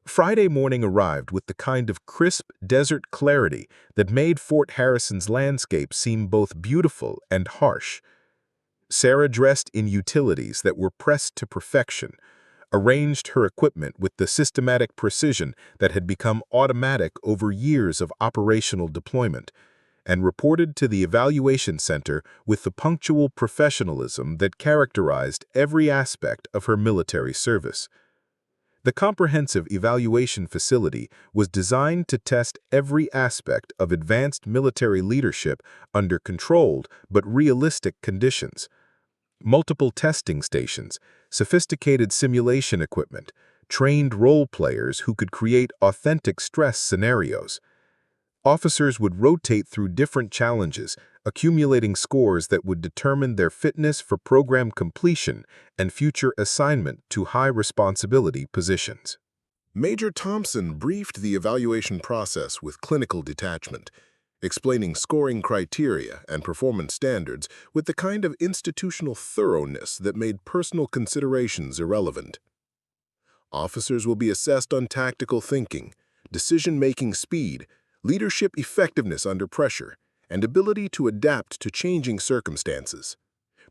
Friday morning arrived with the kind of crisp desert clarity that made Fort Harrison's landscape seem both beautiful and harsh. Sarah dressed in utilities that were pressed to perfection, arranged her equipment with the systematic precision that had become automatic over years of operational deployment, and reported to the evaluation center with the punctual professionalism that characterized every aspect of her military service. The comprehensive evaluation facility was designed to test every aspect of advanced military leadership under controlled but realistic conditions. Multiple testing stations, sophisticated simulation equipment, trained role players who could create authentic stress scenarios. Officers would rotate through different challenges, accumulating scores that would determine their fitness for program completion and future assignment to high-responsibility positions. Major Thompson briefed the evaluation process with clinical detachment, explaining scoring criteria and performance standards with the kind of institutional thoroughness that made personal considerations irrelevant. Officers will be assessed on tactical thinking, decision-making speed, leadership effectiveness under pressure, and ability to adapt to changing circumstances.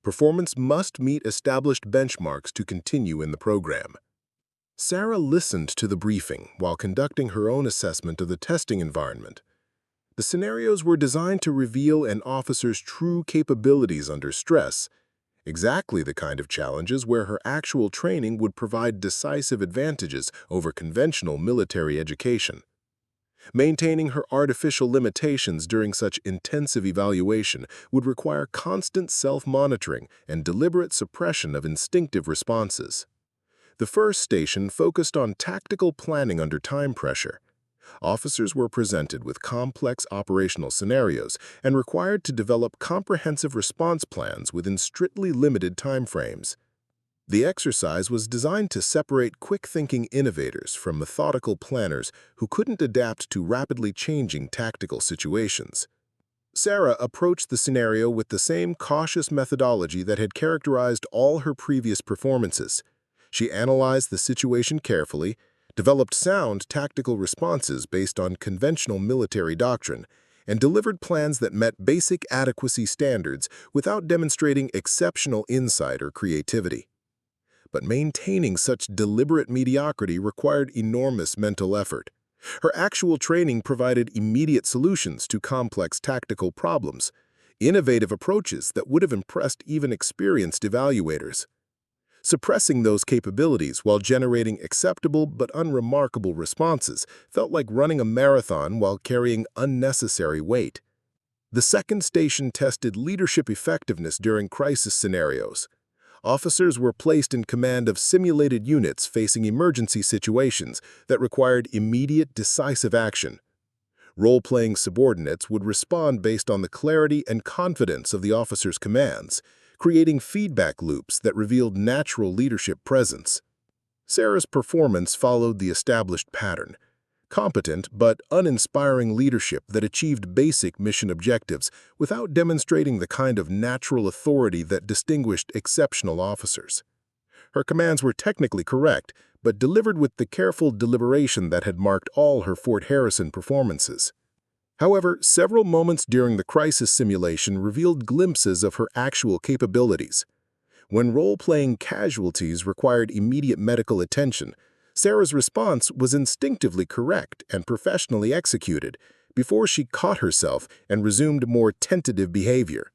Performance must meet established benchmarks to continue in the program. Sarah listened to the briefing while conducting her own assessment of the testing environment. The scenarios were designed to reveal an officer's true capabilities under stress, exactly the kind of challenges where her actual training would provide decisive advantages over conventional military education. Maintaining her artificial limitations during such intensive evaluation would require constant self-monitoring and deliberate suppression of instinctive responses. The first station focused on tactical planning under time pressure. Officers were presented with complex operational scenarios and required to develop comprehensive response plans within strictly limited timeframes. The exercise was designed to separate quick-thinking innovators from methodical planners who couldn't adapt to rapidly changing tactical situations. Sarah approached the scenario with the same cautious methodology that had characterized all her previous performances. She analyzed the situation carefully, developed sound tactical responses based on conventional military doctrine, and delivered plans that met basic adequacy standards without demonstrating exceptional insight or creativity. But maintaining such deliberate mediocrity required enormous mental effort. Her actual training provided immediate solutions to complex tactical problems, innovative approaches that would have impressed even experienced evaluators. Suppressing those capabilities while generating acceptable but unremarkable responses felt like running a marathon while carrying unnecessary weight. The second station tested leadership effectiveness during crisis scenarios. Officers were placed in command of simulated units facing emergency situations that required immediate, decisive action. Role-playing subordinates would respond based on the clarity and confidence of the officer's commands, creating feedback loops that revealed natural leadership presence. Sarah's performance followed the established pattern: competent but uninspiring leadership that achieved basic mission objectives without demonstrating the kind of natural authority that distinguished exceptional officers. Her commands were technically correct, but delivered with the careful deliberation that had marked all her Fort Harrison performances. However, several moments during the crisis simulation revealed glimpses of her actual capabilities. When role-playing casualties required immediate medical attention, Sarah's response was instinctively correct and professionally executed before she caught herself and resumed more tentative behavior.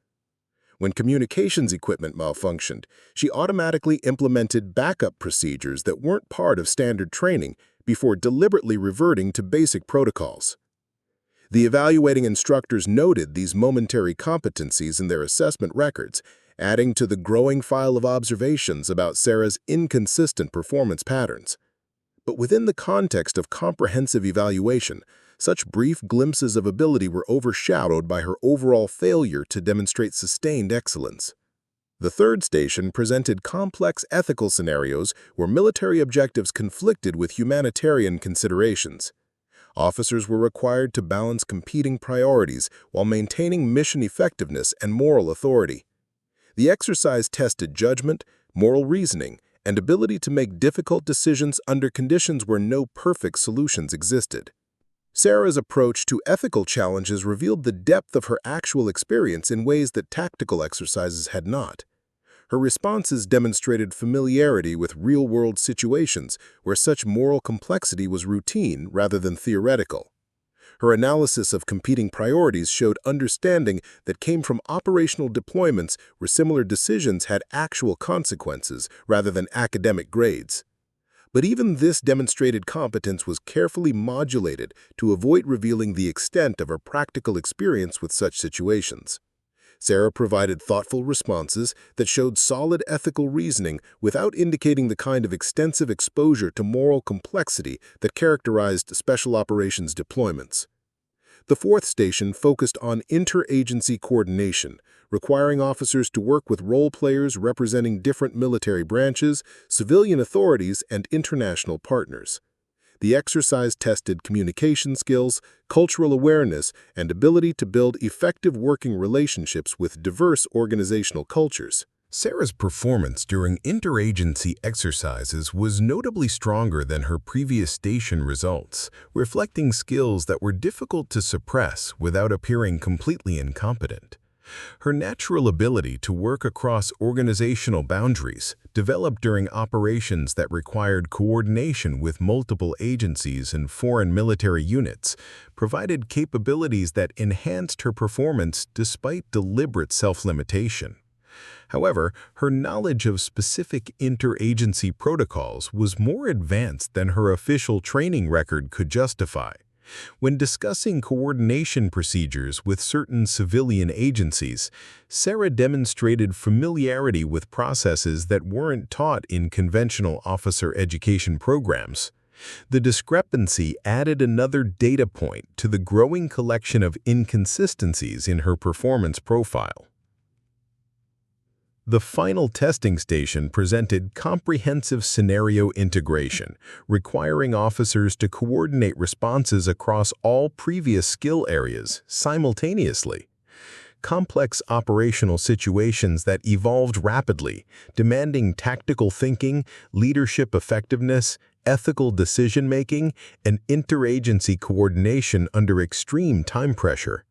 When communications equipment malfunctioned, she automatically implemented backup procedures that weren't part of standard training before deliberately reverting to basic protocols. The evaluating instructors noted these momentary competencies in their assessment records, adding to the growing file of observations about Sarah's inconsistent performance patterns. But within the context of comprehensive evaluation, such brief glimpses of ability were overshadowed by her overall failure to demonstrate sustained excellence. The third station presented complex ethical scenarios where military objectives conflicted with humanitarian considerations. Officers were required to balance competing priorities while maintaining mission effectiveness and moral authority. The exercise tested judgment, moral reasoning, and ability to make difficult decisions under conditions where no perfect solutions existed. Sarah's approach to ethical challenges revealed the depth of her actual experience in ways that tactical exercises had not. Her responses demonstrated familiarity with real-world situations where such moral complexity was routine rather than theoretical. Her analysis of competing priorities showed understanding that came from operational deployments where similar decisions had actual consequences rather than academic grades. But even this demonstrated competence was carefully modulated to avoid revealing the extent of her practical experience with such situations. Sarah provided thoughtful responses that showed solid ethical reasoning without indicating the kind of extensive exposure to moral complexity that characterized special operations deployments. The fourth station focused on interagency coordination, requiring officers to work with role players representing different military branches, civilian authorities, and international partners. The exercise tested communication skills, cultural awareness, and ability to build effective working relationships with diverse organizational cultures. Sarah's performance during interagency exercises was notably stronger than her previous station results, reflecting skills that were difficult to suppress without appearing completely incompetent. Her natural ability to work across organizational boundaries, developed during operations that required coordination with multiple agencies and foreign military units, provided capabilities that enhanced her performance despite deliberate self-limitation. However, her knowledge of specific interagency protocols was more advanced than her official training record could justify. When discussing coordination procedures with certain civilian agencies, Sarah demonstrated familiarity with processes that weren't taught in conventional officer education programs. The discrepancy added another data point to the growing collection of inconsistencies in her performance profile. The final testing station presented comprehensive scenario integration, requiring officers to coordinate responses across all previous skill areas simultaneously. Complex operational situations that evolved rapidly, demanding tactical thinking, leadership effectiveness, ethical decision-making, and interagency coordination under extreme time pressure.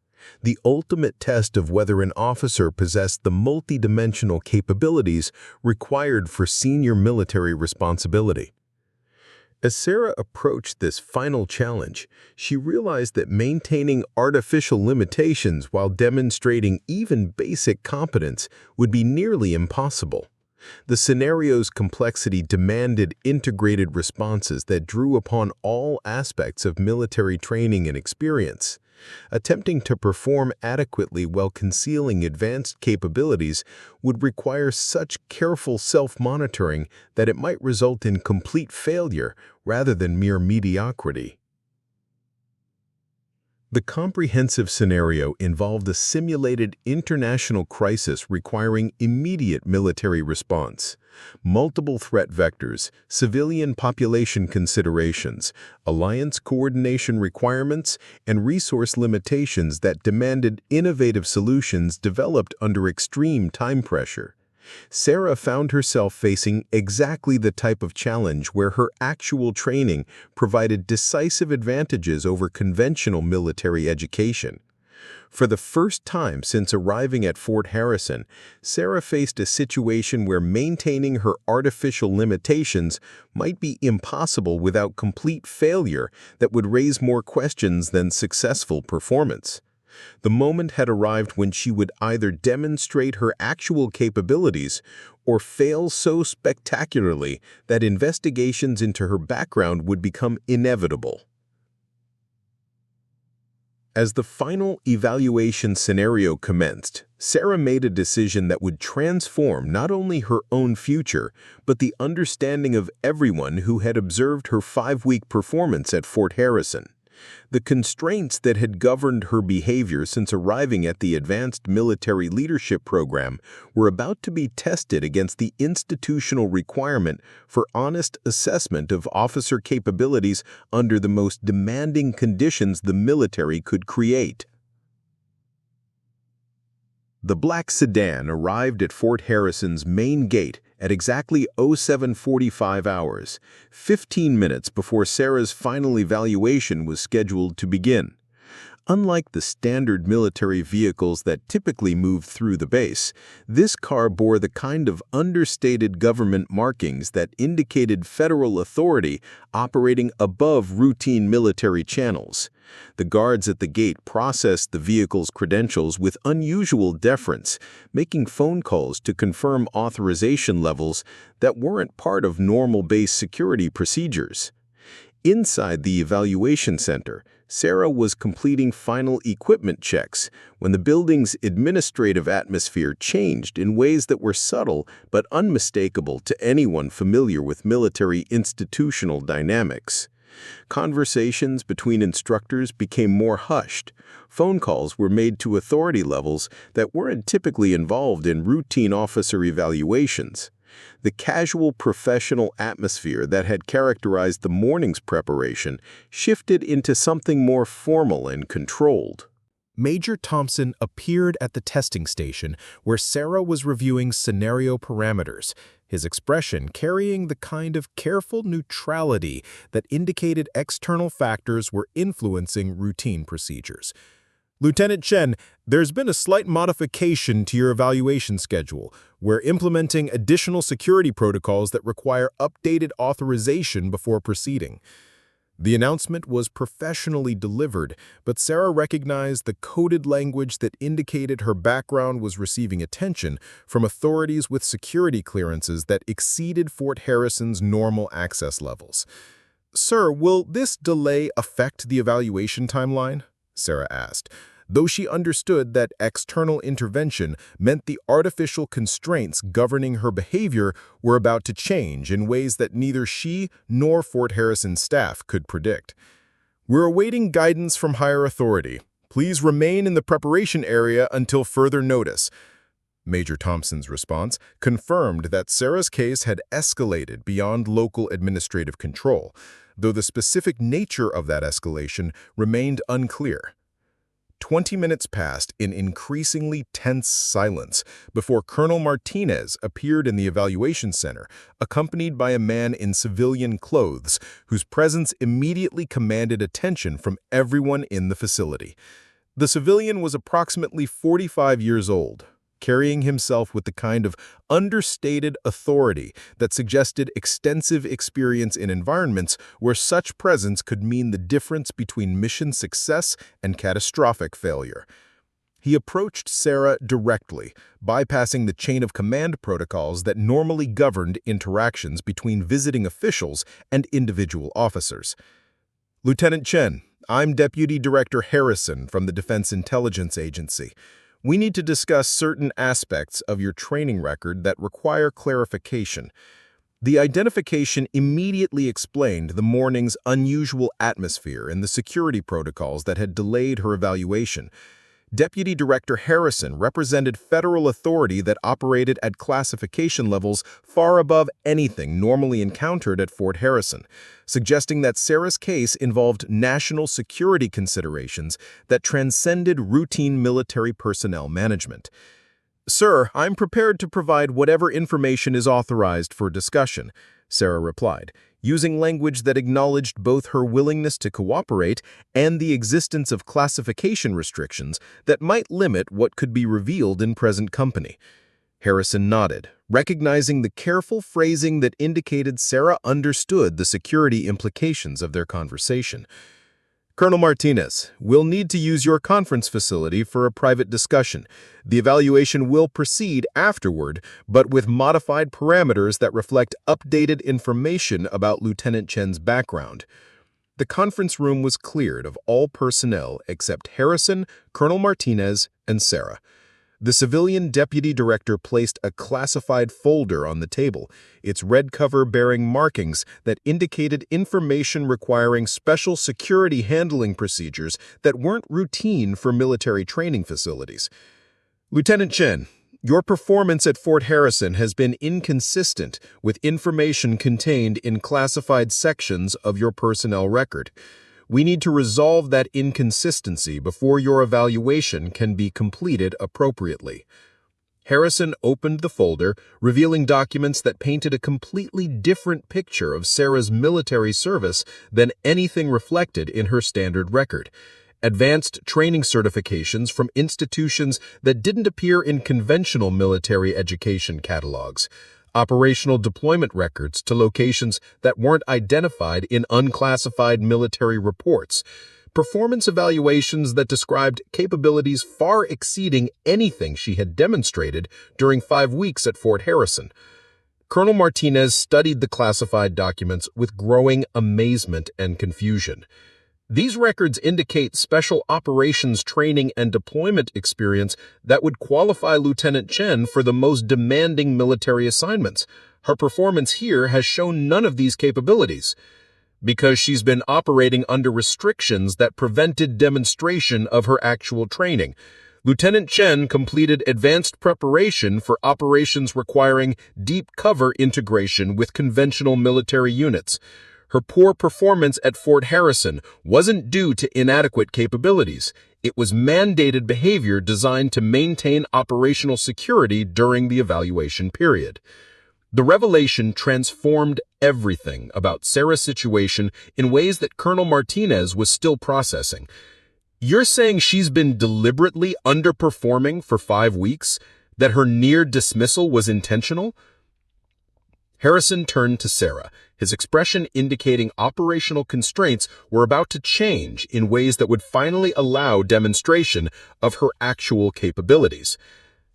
The ultimate test of whether an officer possessed the multidimensional capabilities required for senior military responsibility. As Sarah approached this final challenge, she realized that maintaining artificial limitations while demonstrating even basic competence would be nearly impossible. The scenario's complexity demanded integrated responses that drew upon all aspects of military training and experience. Attempting to perform adequately while concealing advanced capabilities would require such careful self-monitoring that it might result in complete failure rather than mere mediocrity. The comprehensive scenario involved a simulated international crisis requiring immediate military response. Multiple threat vectors, civilian population considerations, alliance coordination requirements, and resource limitations that demanded innovative solutions developed under extreme time pressure. Sarah found herself facing exactly the type of challenge where her actual training provided decisive advantages over conventional military education. For the first time since arriving at Fort Harrison, Sarah faced a situation where maintaining her artificial limitations might be impossible without complete failure that would raise more questions than successful performance. The moment had arrived when she would either demonstrate her actual capabilities or fail so spectacularly that investigations into her background would become inevitable. As the final evaluation scenario commenced, Sarah made a decision that would transform not only her own future, but the understanding of everyone who had observed her 5-week performance at Fort Harrison. The constraints that had governed her behavior since arriving at the Advanced Military Leadership Program were about to be tested against the institutional requirement for honest assessment of officer capabilities under the most demanding conditions the military could create. The black sedan arrived at Fort Harrison's main gate at exactly 07:45 hours, 15 minutes before Sarah's final evaluation was scheduled to begin. Unlike the standard military vehicles that typically move through the base, this car bore the kind of understated government markings that indicated federal authority operating above routine military channels. The guards at the gate processed the vehicle's credentials with unusual deference, making phone calls to confirm authorization levels that weren't part of normal base security procedures. Inside the evaluation center, Sarah was completing final equipment checks when the building's administrative atmosphere changed in ways that were subtle but unmistakable to anyone familiar with military institutional dynamics. Conversations between instructors became more hushed. Phone calls were made to authority levels that weren't typically involved in routine officer evaluations. The casual professional atmosphere that had characterized the morning's preparation shifted into something more formal and controlled. Major Thompson appeared at the testing station where Sarah was reviewing scenario parameters, his expression carrying the kind of careful neutrality that indicated external factors were influencing routine procedures. Lieutenant Chen, there's been a slight modification to your evaluation schedule. We're implementing additional security protocols that require updated authorization before proceeding. The announcement was professionally delivered, but Sarah recognized the coded language that indicated her background was receiving attention from authorities with security clearances that exceeded Fort Harrison's normal access levels. "Sir, will this delay affect the evaluation timeline?" Sarah asked, though she understood that external intervention meant the artificial constraints governing her behavior were about to change in ways that neither she nor Fort Harrison staff could predict. "We're awaiting guidance from higher authority. Please remain in the preparation area until further notice." Major Thompson's response confirmed that Sarah's case had escalated beyond local administrative control, though the specific nature of that escalation remained unclear. 20 minutes passed in increasingly tense silence before Colonel Martinez appeared in the evaluation center, accompanied by a man in civilian clothes, whose presence immediately commanded attention from everyone in the facility. The civilian was approximately 45 years old, carrying himself with the kind of understated authority that suggested extensive experience in environments where such presence could mean the difference between mission success and catastrophic failure. He approached Sarah directly, bypassing the chain of command protocols that normally governed interactions between visiting officials and individual officers. "Lieutenant Chen, I'm Deputy Director Harrison from the Defense Intelligence Agency. We need to discuss certain aspects of your training record that require clarification." The identification immediately explained the morning's unusual atmosphere and the security protocols that had delayed her evaluation. Deputy Director Harrison represented federal authority that operated at classification levels far above anything normally encountered at Fort Harrison, suggesting that Sarah's case involved national security considerations that transcended routine military personnel management. "Sir, I'm prepared to provide whatever information is authorized for discussion," Sarah replied, using language that acknowledged both her willingness to cooperate and the existence of classification restrictions that might limit what could be revealed in present company. Harrison nodded, recognizing the careful phrasing that indicated Sarah understood the security implications of their conversation. "Colonel Martinez, we'll need to use your conference facility for a private discussion. The evaluation will proceed afterward, but with modified parameters that reflect updated information about Lieutenant Chen's background." The conference room was cleared of all personnel except Harrison, Colonel Martinez, and Sarah. The civilian deputy director placed a classified folder on the table, its red cover bearing markings that indicated information requiring special security handling procedures that weren't routine for military training facilities. "Lieutenant Chen, your performance at Fort Harrison has been inconsistent with information contained in classified sections of your personnel record. We need to resolve that inconsistency before your evaluation can be completed appropriately." Harrison opened the folder, revealing documents that painted a completely different picture of Sarah's military service than anything reflected in her standard record. Advanced training certifications from institutions that didn't appear in conventional military education catalogs. Operational deployment records to locations that weren't identified in unclassified military reports. Performance evaluations that described capabilities far exceeding anything she had demonstrated during 5 weeks at Fort Harrison. Colonel Martinez studied the classified documents with growing amazement and confusion. These records indicate special operations training and deployment experience that would qualify Lieutenant Chen for the most demanding military assignments. Her performance here has shown none of these capabilities, because she's been operating under restrictions that prevented demonstration of her actual training. Lieutenant Chen completed advanced preparation for operations requiring deep cover integration with conventional military units. Her poor performance at Fort Harrison wasn't due to inadequate capabilities. It was mandated behavior designed to maintain operational security during the evaluation period. The revelation transformed everything about Sarah's situation in ways that Colonel Martinez was still processing. You're saying she's been deliberately underperforming for 5 weeks? That her near dismissal was intentional? Harrison turned to Sarah, his expression indicating operational constraints were about to change in ways that would finally allow demonstration of her actual capabilities.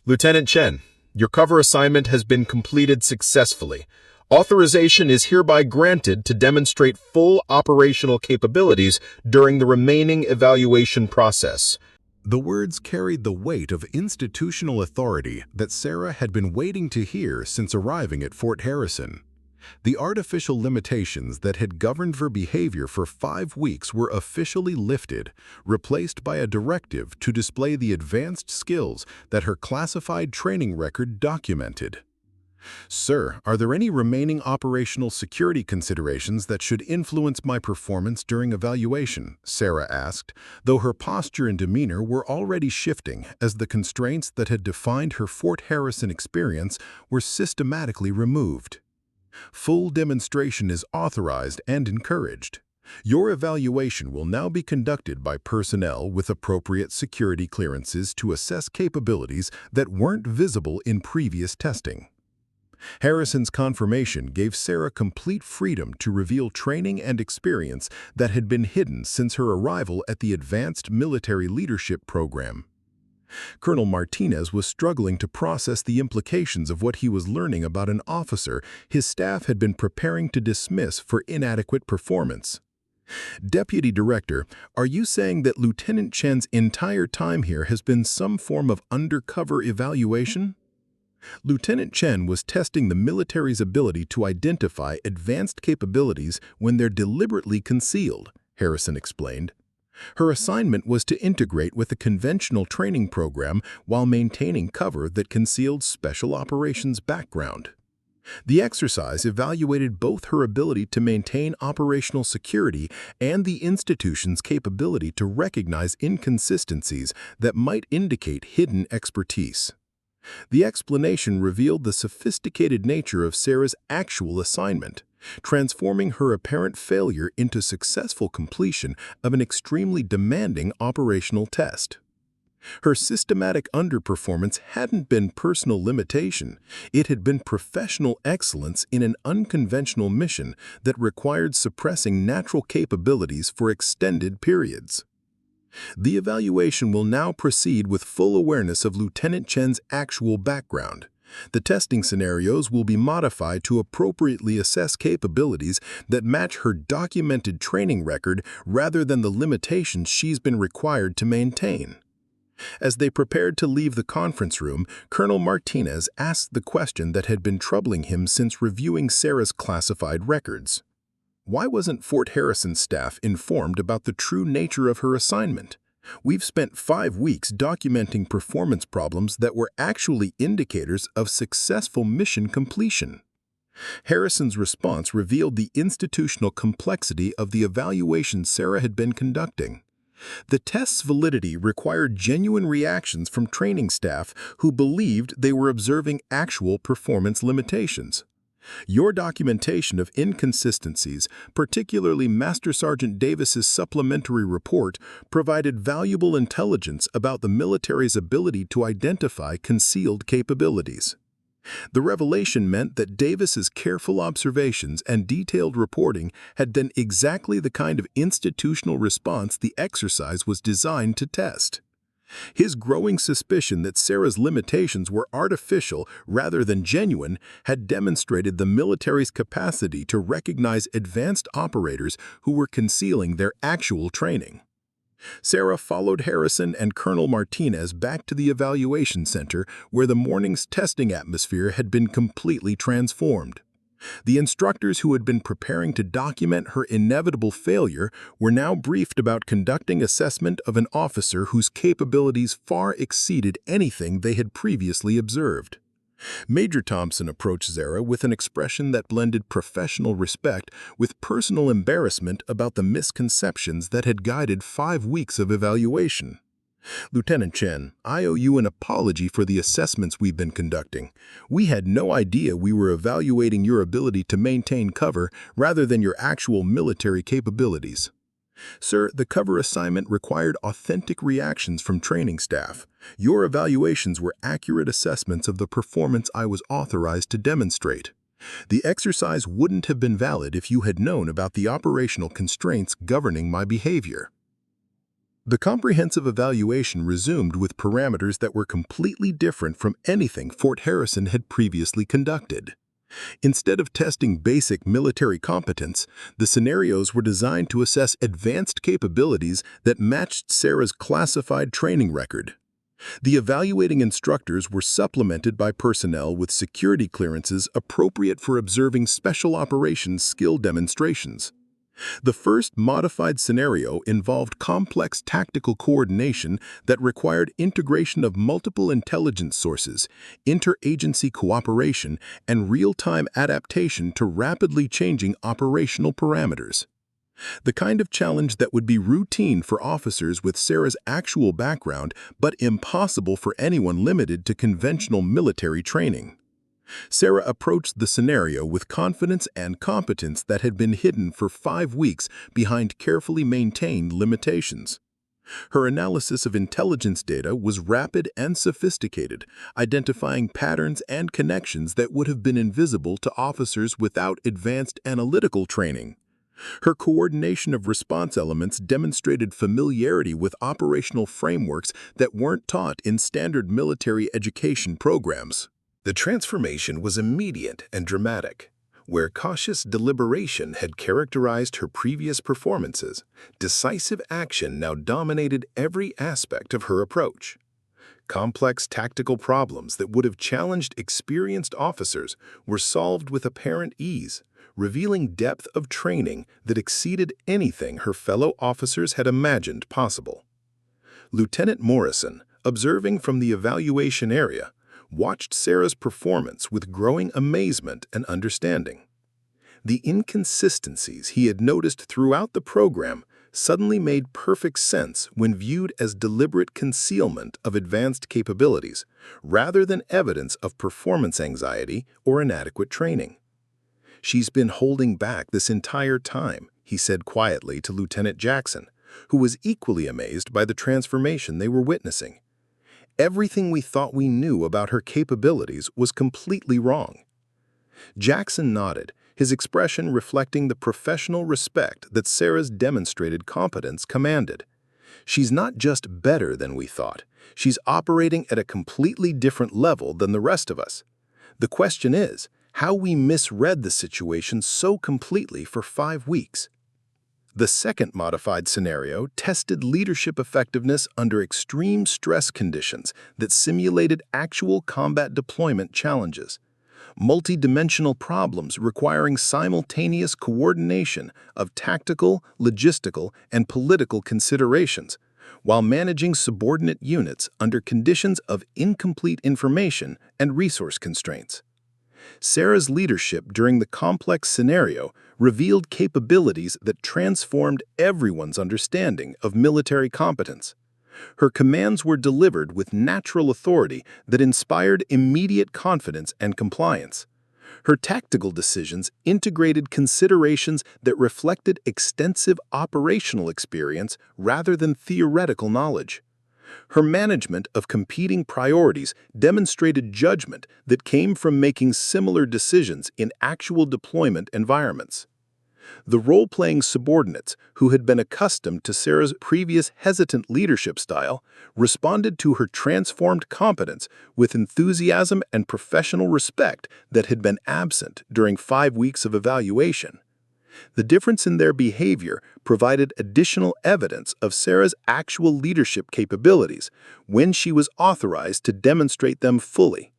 Lieutenant Chen, your cover assignment has been completed successfully. Authorization is hereby granted to demonstrate full operational capabilities during the remaining evaluation process. The words carried the weight of institutional authority that Sarah had been waiting to hear since arriving at Fort Harrison. The artificial limitations that had governed her behavior for 5 weeks were officially lifted, replaced by a directive to display the advanced skills that her classified training record documented. Sir, are there any remaining operational security considerations that should influence my performance during evaluation? Sarah asked, though her posture and demeanor were already shifting as the constraints that had defined her Fort Harrison experience were systematically removed. Full demonstration is authorized and encouraged. Your evaluation will now be conducted by personnel with appropriate security clearances to assess capabilities that weren't visible in previous testing. Harrison's confirmation gave Sarah complete freedom to reveal training and experience that had been hidden since her arrival at the Advanced Military Leadership Program. Colonel Martinez was struggling to process the implications of what he was learning about an officer his staff had been preparing to dismiss for inadequate performance. Deputy Director, are you saying that Lieutenant Chen's entire time here has been some form of undercover evaluation? Lieutenant Chen was testing the military's ability to identify advanced capabilities when they're deliberately concealed, Harrison explained. Her assignment was to integrate with a conventional training program while maintaining cover that concealed special operations background. The exercise evaluated both her ability to maintain operational security and the institution's capability to recognize inconsistencies that might indicate hidden expertise. The explanation revealed the sophisticated nature of Sarah's actual assignment, transforming her apparent failure into successful completion of an extremely demanding operational test. Her systematic underperformance hadn't been personal limitation, it had been professional excellence in an unconventional mission that required suppressing natural capabilities for extended periods. The evaluation will now proceed with full awareness of Lieutenant Chen's actual background. The testing scenarios will be modified to appropriately assess capabilities that match her documented training record rather than the limitations she's been required to maintain. As they prepared to leave the conference room, Colonel Martinez asked the question that had been troubling him since reviewing Sarah's classified records. Why wasn't Fort Harrison's staff informed about the true nature of her assignment? We've spent 5 weeks documenting performance problems that were actually indicators of successful mission completion. Harrison's response revealed the institutional complexity of the evaluation Sarah had been conducting. The test's validity required genuine reactions from training staff who believed they were observing actual performance limitations. Your documentation of inconsistencies, particularly Master Sergeant Davis's supplementary report, provided valuable intelligence about the military's ability to identify concealed capabilities. The revelation meant that Davis's careful observations and detailed reporting had been exactly the kind of institutional response the exercise was designed to test. His growing suspicion that Sarah's limitations were artificial rather than genuine had demonstrated the military's capacity to recognize advanced operators who were concealing their actual training. Sarah followed Harrison and Colonel Martinez back to the evaluation center where the morning's testing atmosphere had been completely transformed. The instructors who had been preparing to document her inevitable failure were now briefed about conducting assessment of an officer whose capabilities far exceeded anything they had previously observed. Major Thompson approached Sarah with an expression that blended professional respect with personal embarrassment about the misconceptions that had guided 5 weeks of evaluation. Lieutenant Chen, I owe you an apology for the assessments we've been conducting. We had no idea we were evaluating your ability to maintain cover rather than your actual military capabilities. Sir, the cover assignment required authentic reactions from training staff. Your evaluations were accurate assessments of the performance I was authorized to demonstrate. The exercise wouldn't have been valid if you had known about the operational constraints governing my behavior. The comprehensive evaluation resumed with parameters that were completely different from anything Fort Harrison had previously conducted. Instead of testing basic military competence, the scenarios were designed to assess advanced capabilities that matched Sarah's classified training record. The evaluating instructors were supplemented by personnel with security clearances appropriate for observing special operations skill demonstrations. The first modified scenario involved complex tactical coordination that required integration of multiple intelligence sources, interagency cooperation, and real-time adaptation to rapidly changing operational parameters. The kind of challenge that would be routine for officers with Sarah's actual background, but impossible for anyone limited to conventional military training. Sarah approached the scenario with confidence and competence that had been hidden for 5 weeks behind carefully maintained limitations. Her analysis of intelligence data was rapid and sophisticated, identifying patterns and connections that would have been invisible to officers without advanced analytical training. Her coordination of response elements demonstrated familiarity with operational frameworks that weren't taught in standard military education programs. The transformation was immediate and dramatic. Where cautious deliberation had characterized her previous performances, decisive action now dominated every aspect of her approach. Complex tactical problems that would have challenged experienced officers were solved with apparent ease, revealing depth of training that exceeded anything her fellow officers had imagined possible. Lieutenant Morrison, observing from the evaluation area, watched Sarah's performance with growing amazement and understanding. The inconsistencies he had noticed throughout the program suddenly made perfect sense when viewed as deliberate concealment of advanced capabilities, rather than evidence of performance anxiety or inadequate training. "She's been holding back this entire time," he said quietly to Lieutenant Jackson, who was equally amazed by the transformation they were witnessing. Everything we thought we knew about her capabilities was completely wrong. Jackson nodded, his expression reflecting the professional respect that Sarah's demonstrated competence commanded. "She's not just better than we thought. She's operating at a completely different level than the rest of us. The question is, how we misread the situation so completely for 5 weeks. The second modified scenario tested leadership effectiveness under extreme stress conditions that simulated actual combat deployment challenges. Multidimensional problems requiring simultaneous coordination of tactical, logistical, and political considerations, while managing subordinate units under conditions of incomplete information and resource constraints. Sarah's leadership during the complex scenario revealed capabilities that transformed everyone's understanding of military competence. Her commands were delivered with natural authority that inspired immediate confidence and compliance. Her tactical decisions integrated considerations that reflected extensive operational experience rather than theoretical knowledge. Her management of competing priorities demonstrated judgment that came from making similar decisions in actual deployment environments. The role-playing subordinates, who had been accustomed to Sarah's previous hesitant leadership style, responded to her transformed competence with enthusiasm and professional respect that had been absent during 5 weeks of evaluation. The difference in their behavior provided additional evidence of Sarah's actual leadership capabilities when she was authorized to demonstrate them fully.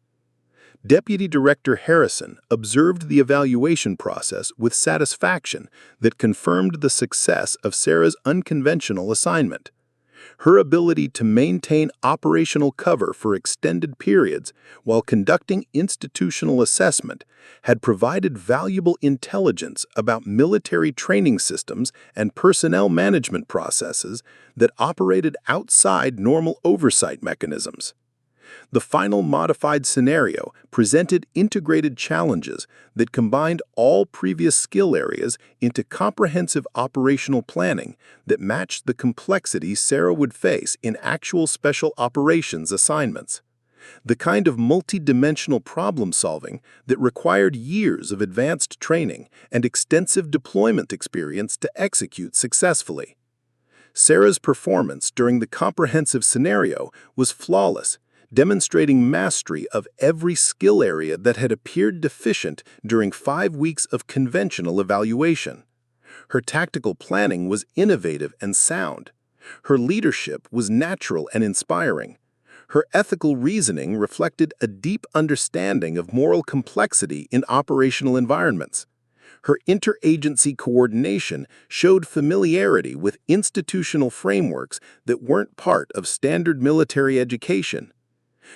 Deputy Director Harrison observed the evaluation process with satisfaction that confirmed the success of Sarah's unconventional assignment. Her ability to maintain operational cover for extended periods while conducting institutional assessment had provided valuable intelligence about military training systems and personnel management processes that operated outside normal oversight mechanisms. The final modified scenario presented integrated challenges that combined all previous skill areas into comprehensive operational planning that matched the complexity Sarah would face in actual special operations assignments. The kind of multi-dimensional problem solving that required years of advanced training and extensive deployment experience to execute successfully. Sarah's performance during the comprehensive scenario was flawless, demonstrating mastery of every skill area that had appeared deficient during 5 weeks of conventional evaluation. Her tactical planning was innovative and sound. Her leadership was natural and inspiring. Her ethical reasoning reflected a deep understanding of moral complexity in operational environments. Her interagency coordination showed familiarity with institutional frameworks that weren't part of standard military education.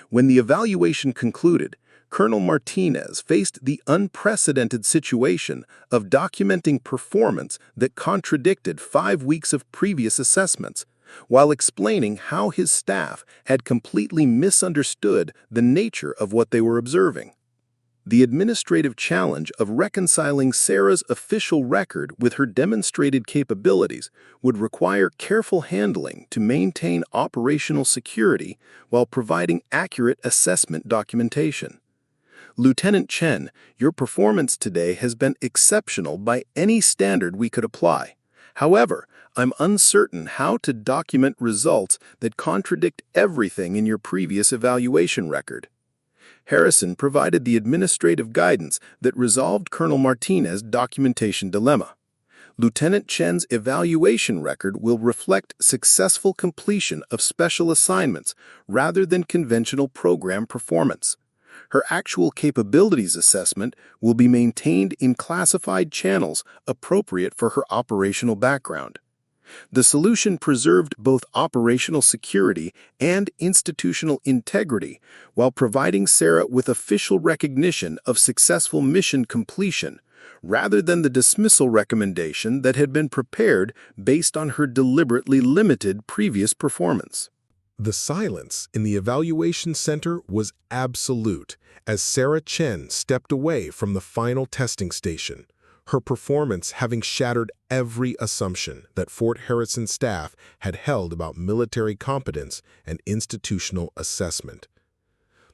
When the evaluation concluded, Colonel Martinez faced the unprecedented situation of documenting performance that contradicted 5 weeks of previous assessments, while explaining how his staff had completely misunderstood the nature of what they were observing. The administrative challenge of reconciling Sarah's official record with her demonstrated capabilities would require careful handling to maintain operational security while providing accurate assessment documentation. Lieutenant Chen, your performance today has been exceptional by any standard we could apply. However, I'm uncertain how to document results that contradict everything in your previous evaluation record. Harrison provided the administrative guidance that resolved Colonel Martinez's documentation dilemma. Lieutenant Chen's evaluation record will reflect successful completion of special assignments rather than conventional program performance. Her actual capabilities assessment will be maintained in classified channels appropriate for her operational background. The solution preserved both operational security and institutional integrity while providing Sarah with official recognition of successful mission completion, rather than the dismissal recommendation that had been prepared based on her deliberately limited previous performance. The silence in the evaluation center was absolute as Sarah Chen stepped away from the final testing station, her performance having shattered every assumption that Fort Harrison's staff had held about military competence and institutional assessment.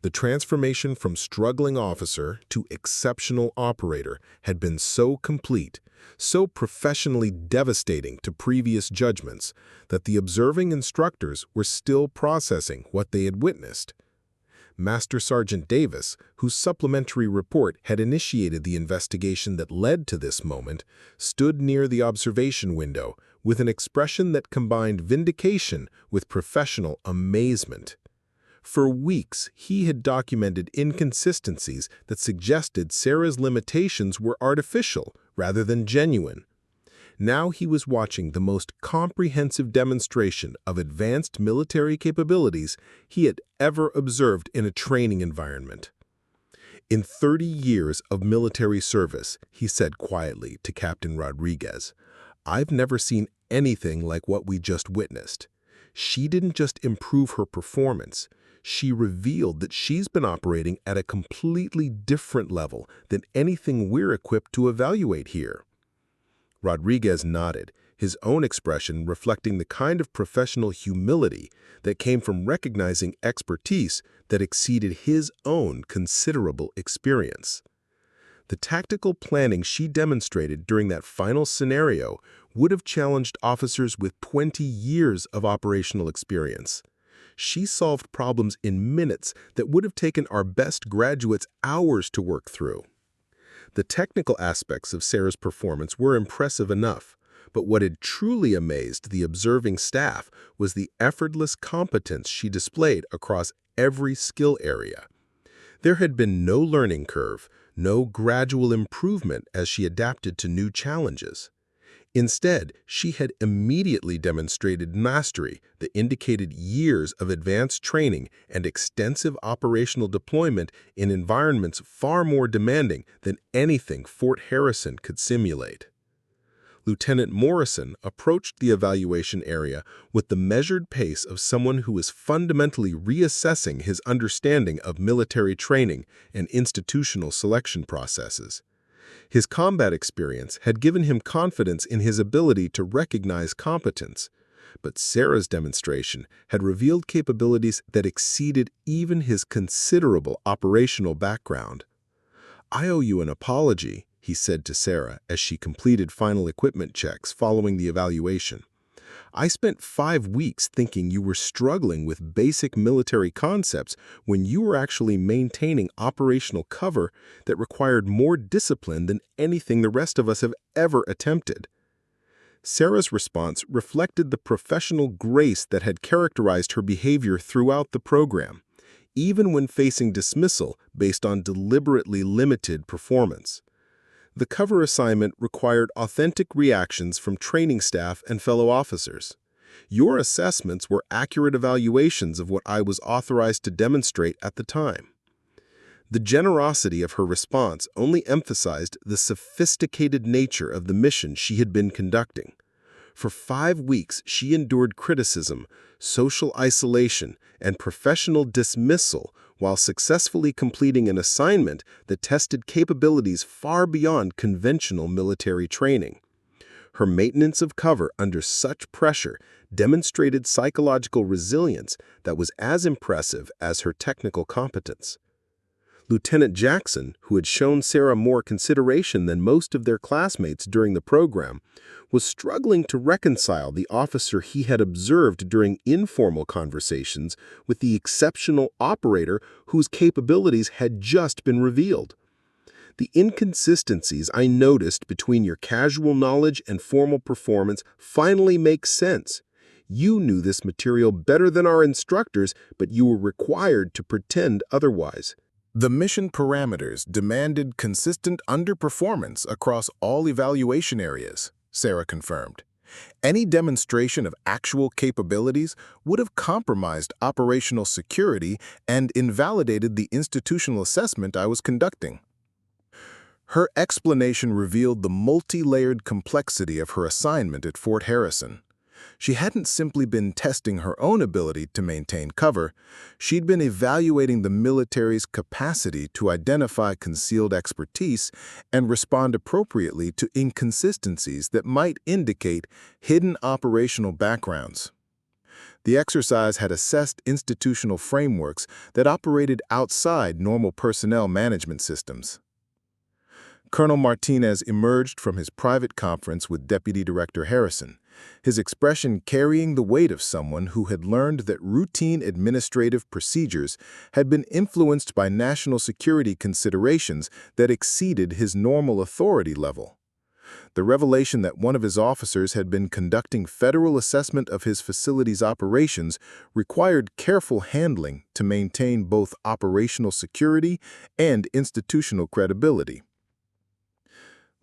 The transformation from struggling officer to exceptional operator had been so complete, so professionally devastating to previous judgments, that the observing instructors were still processing what they had witnessed. Master Sergeant Davis, whose supplementary report had initiated the investigation that led to this moment, stood near the observation window with an expression that combined vindication with professional amazement. For weeks, he had documented inconsistencies that suggested Sarah's limitations were artificial rather than genuine. Now he was watching the most comprehensive demonstration of advanced military capabilities he had ever observed in a training environment. In 30 years of military service, he said quietly to Captain Rodriguez, "I've never seen anything like what we just witnessed. She didn't just improve her performance. She revealed that she's been operating at a completely different level than anything we're equipped to evaluate here." Rodriguez nodded, his own expression reflecting the kind of professional humility that came from recognizing expertise that exceeded his own considerable experience. The tactical planning she demonstrated during that final scenario would have challenged officers with 20 years of operational experience. She solved problems in minutes that would have taken our best graduates hours to work through. The technical aspects of Sarah's performance were impressive enough, but what had truly amazed the observing staff was the effortless competence she displayed across every skill area. There had been no learning curve, no gradual improvement as she adapted to new challenges. Instead, she had immediately demonstrated mastery that indicated years of advanced training and extensive operational deployment in environments far more demanding than anything Fort Harrison could simulate. Lieutenant Morrison approached the evaluation area with the measured pace of someone who is fundamentally reassessing his understanding of military training and institutional selection processes. His combat experience had given him confidence in his ability to recognize competence, but Sarah's demonstration had revealed capabilities that exceeded even his considerable operational background. "I owe you an apology," he said to Sarah as she completed final equipment checks following the evaluation. "I spent 5 weeks thinking you were struggling with basic military concepts when you were actually maintaining operational cover that required more discipline than anything the rest of us have ever attempted." Sarah's response reflected the professional grace that had characterized her behavior throughout the program, even when facing dismissal based on deliberately limited performance. The cover assignment required authentic reactions from training staff and fellow officers. "Your assessments were accurate evaluations of what I was authorized to demonstrate at the time." The generosity of her response only emphasized the sophisticated nature of the mission she had been conducting. For 5 weeks, she endured criticism, social isolation, and professional dismissal while successfully completing an assignment that tested capabilities far beyond conventional military training. Her maintenance of cover under such pressure demonstrated psychological resilience that was as impressive as her technical competence. Lieutenant Jackson, who had shown Sarah more consideration than most of their classmates during the program, was struggling to reconcile the officer he had observed during informal conversations with the exceptional operator whose capabilities had just been revealed. "The inconsistencies I noticed between your casual knowledge and formal performance finally make sense. You knew this material better than our instructors, but you were required to pretend otherwise." The mission parameters demanded consistent underperformance across all evaluation areas, Sarah confirmed. Any demonstration of actual capabilities would have compromised operational security and invalidated the institutional assessment I was conducting. Her explanation revealed the multi-layered complexity of her assignment at Fort Harrison. She hadn't simply been testing her own ability to maintain cover, she'd been evaluating the military's capacity to identify concealed expertise and respond appropriately to inconsistencies that might indicate hidden operational backgrounds. The exercise had assessed institutional frameworks that operated outside normal personnel management systems. Colonel Martinez emerged from his private conference with Deputy Director Harrison, his expression carrying the weight of someone who had learned that routine administrative procedures had been influenced by national security considerations that exceeded his normal authority level. The revelation that one of his officers had been conducting federal assessment of his facility's operations required careful handling to maintain both operational security and institutional credibility.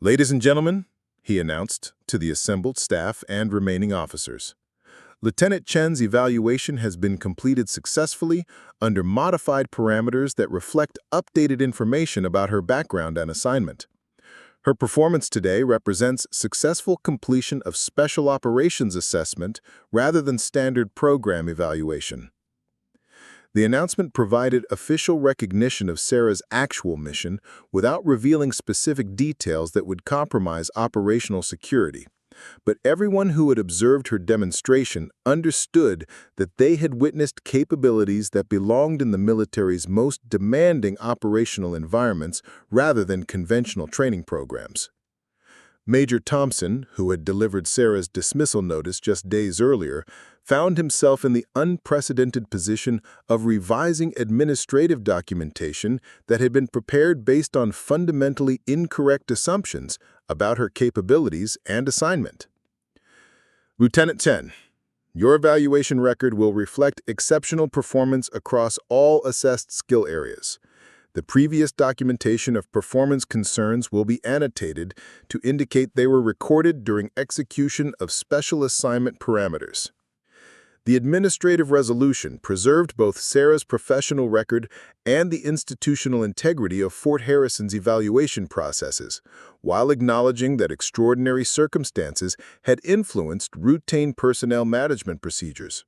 "Ladies and gentlemen," he announced to the assembled staff and remaining officers, "Lieutenant Chen's evaluation has been completed successfully under modified parameters that reflect updated information about her background and assignment. Her performance today represents successful completion of Special Operations Assessment rather than standard program evaluation." The announcement provided official recognition of Sarah's actual mission without revealing specific details that would compromise operational security. But everyone who had observed her demonstration understood that they had witnessed capabilities that belonged in the military's most demanding operational environments rather than conventional training programs. Major Thompson, who had delivered Sarah's dismissal notice just days earlier, found himself in the unprecedented position of revising administrative documentation that had been prepared based on fundamentally incorrect assumptions about her capabilities and assignment. "Lieutenant Chen, your evaluation record will reflect exceptional performance across all assessed skill areas. The previous documentation of performance concerns will be annotated to indicate they were recorded during execution of special assignment parameters. The administrative resolution preserved both Sarah's professional record and the institutional integrity of Fort Harrison's evaluation processes, while acknowledging that extraordinary circumstances had influenced routine personnel management procedures.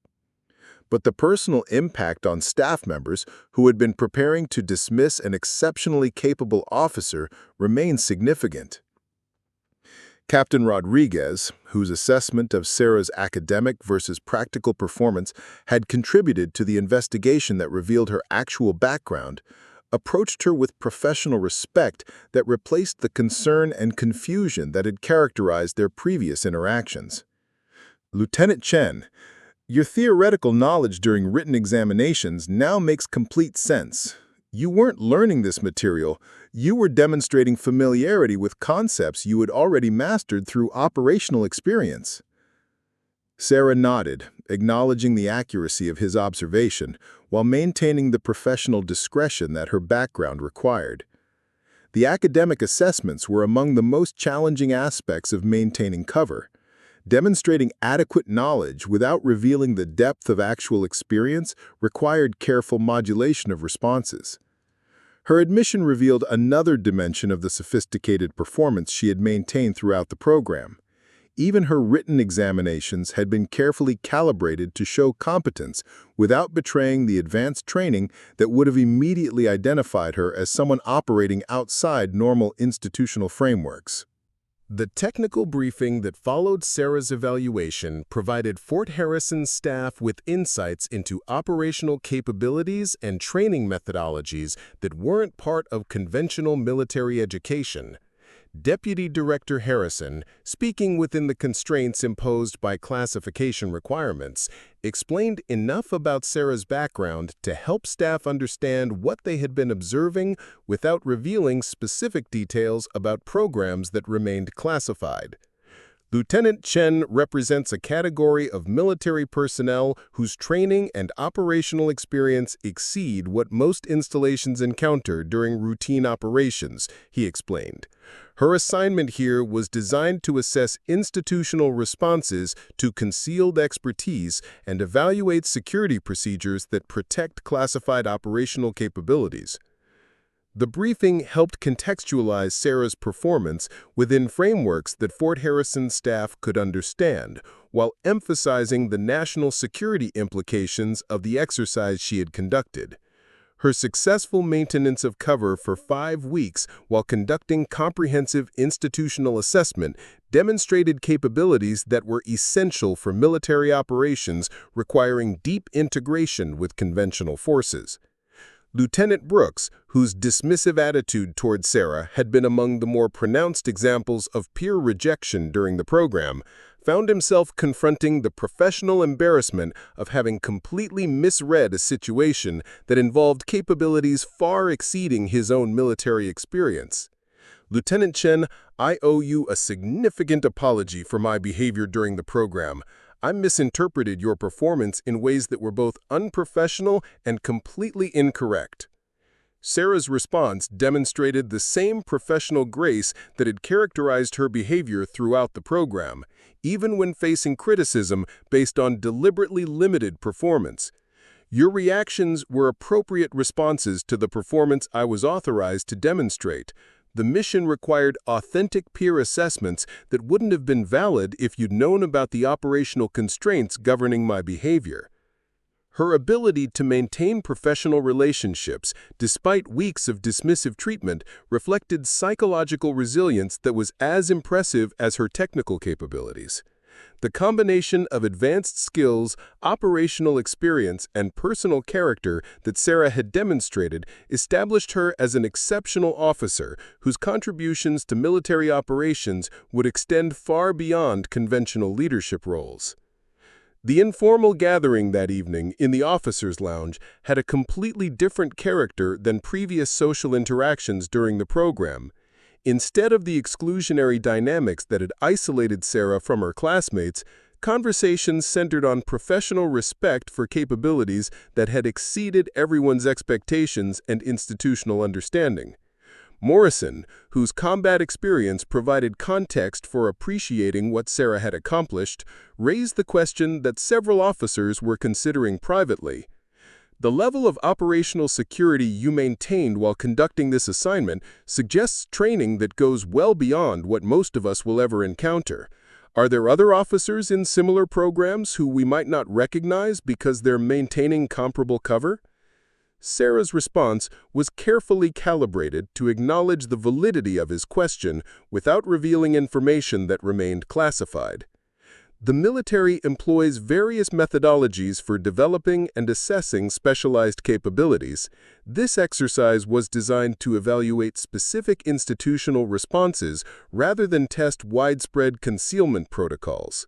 But the personal impact on staff members who had been preparing to dismiss an exceptionally capable officer remained significant. Captain Rodriguez, whose assessment of Sarah's academic versus practical performance had contributed to the investigation that revealed her actual background, approached her with professional respect that replaced the concern and confusion that had characterized their previous interactions. "Lieutenant Chen, your theoretical knowledge during written examinations now makes complete sense. You weren't learning this material, you were demonstrating familiarity with concepts you had already mastered through operational experience." Sarah nodded, acknowledging the accuracy of his observation, while maintaining the professional discretion that her background required. The academic assessments were among the most challenging aspects of maintaining cover. Demonstrating adequate knowledge without revealing the depth of actual experience required careful modulation of responses. Her admission revealed another dimension of the sophisticated performance she had maintained throughout the program. Even her written examinations had been carefully calibrated to show competence without betraying the advanced training that would have immediately identified her as someone operating outside normal institutional frameworks. The technical briefing that followed Sarah's evaluation provided Fort Harrison's staff with insights into operational capabilities and training methodologies that weren't part of conventional military education. Deputy Director Harrison, speaking within the constraints imposed by classification requirements, explained enough about Sarah's background to help staff understand what they had been observing without revealing specific details about programs that remained classified. Lieutenant Chen represents a category of military personnel whose training and operational experience exceed what most installations encounter during routine operations, he explained. Her assignment here was designed to assess institutional responses to concealed expertise and evaluate security procedures that protect classified operational capabilities. The briefing helped contextualize Sarah's performance within frameworks that Fort Harrison staff could understand, while emphasizing the national security implications of the exercise she had conducted. Her successful maintenance of cover for 5 weeks while conducting comprehensive institutional assessment demonstrated capabilities that were essential for military operations requiring deep integration with conventional forces. Lieutenant Brooks, whose dismissive attitude toward Sarah had been among the more pronounced examples of peer rejection during the program, found himself confronting the professional embarrassment of having completely misread a situation that involved capabilities far exceeding his own military experience. "Lieutenant Chen, I owe you a significant apology for my behavior during the program. I misinterpreted your performance in ways that were both unprofessional and completely incorrect." Sarah's response demonstrated the same professional grace that had characterized her behavior throughout the program, even when facing criticism based on deliberately limited performance. "Your reactions were appropriate responses to the performance I was authorized to demonstrate. The mission required authentic peer assessments that wouldn't have been valid if you'd known about the operational constraints governing my behavior." Her ability to maintain professional relationships despite weeks of dismissive treatment reflected psychological resilience that was as impressive as her technical capabilities. The combination of advanced skills, operational experience, and personal character that Sarah had demonstrated established her as an exceptional officer whose contributions to military operations would extend far beyond conventional leadership roles. The informal gathering that evening in the officers' lounge had a completely different character than previous social interactions during the program. Instead of the exclusionary dynamics that had isolated Sarah from her classmates, conversations centered on professional respect for capabilities that had exceeded everyone's expectations and institutional understanding. Morrison, whose combat experience provided context for appreciating what Sarah had accomplished, raised the question that several officers were considering privately. The level of operational security you maintained while conducting this assignment suggests training that goes well beyond what most of us will ever encounter. Are there other officers in similar programs who we might not recognize because they're maintaining comparable cover? Sarah's response was carefully calibrated to acknowledge the validity of his question without revealing information that remained classified. The military employs various methodologies for developing and assessing specialized capabilities. This exercise was designed to evaluate specific institutional responses rather than test widespread concealment protocols.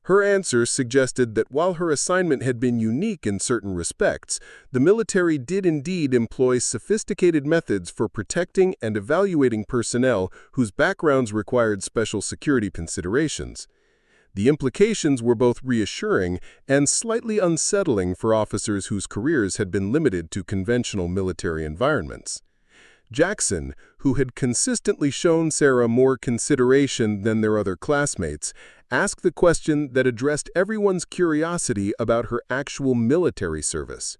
Her answer suggested that while her assignment had been unique in certain respects, the military did indeed employ sophisticated methods for protecting and evaluating personnel whose backgrounds required special security considerations. The implications were both reassuring and slightly unsettling for officers whose careers had been limited to conventional military environments. Jackson, who had consistently shown Sarah more consideration than their other classmates, asked the question that addressed everyone's curiosity about her actual military service.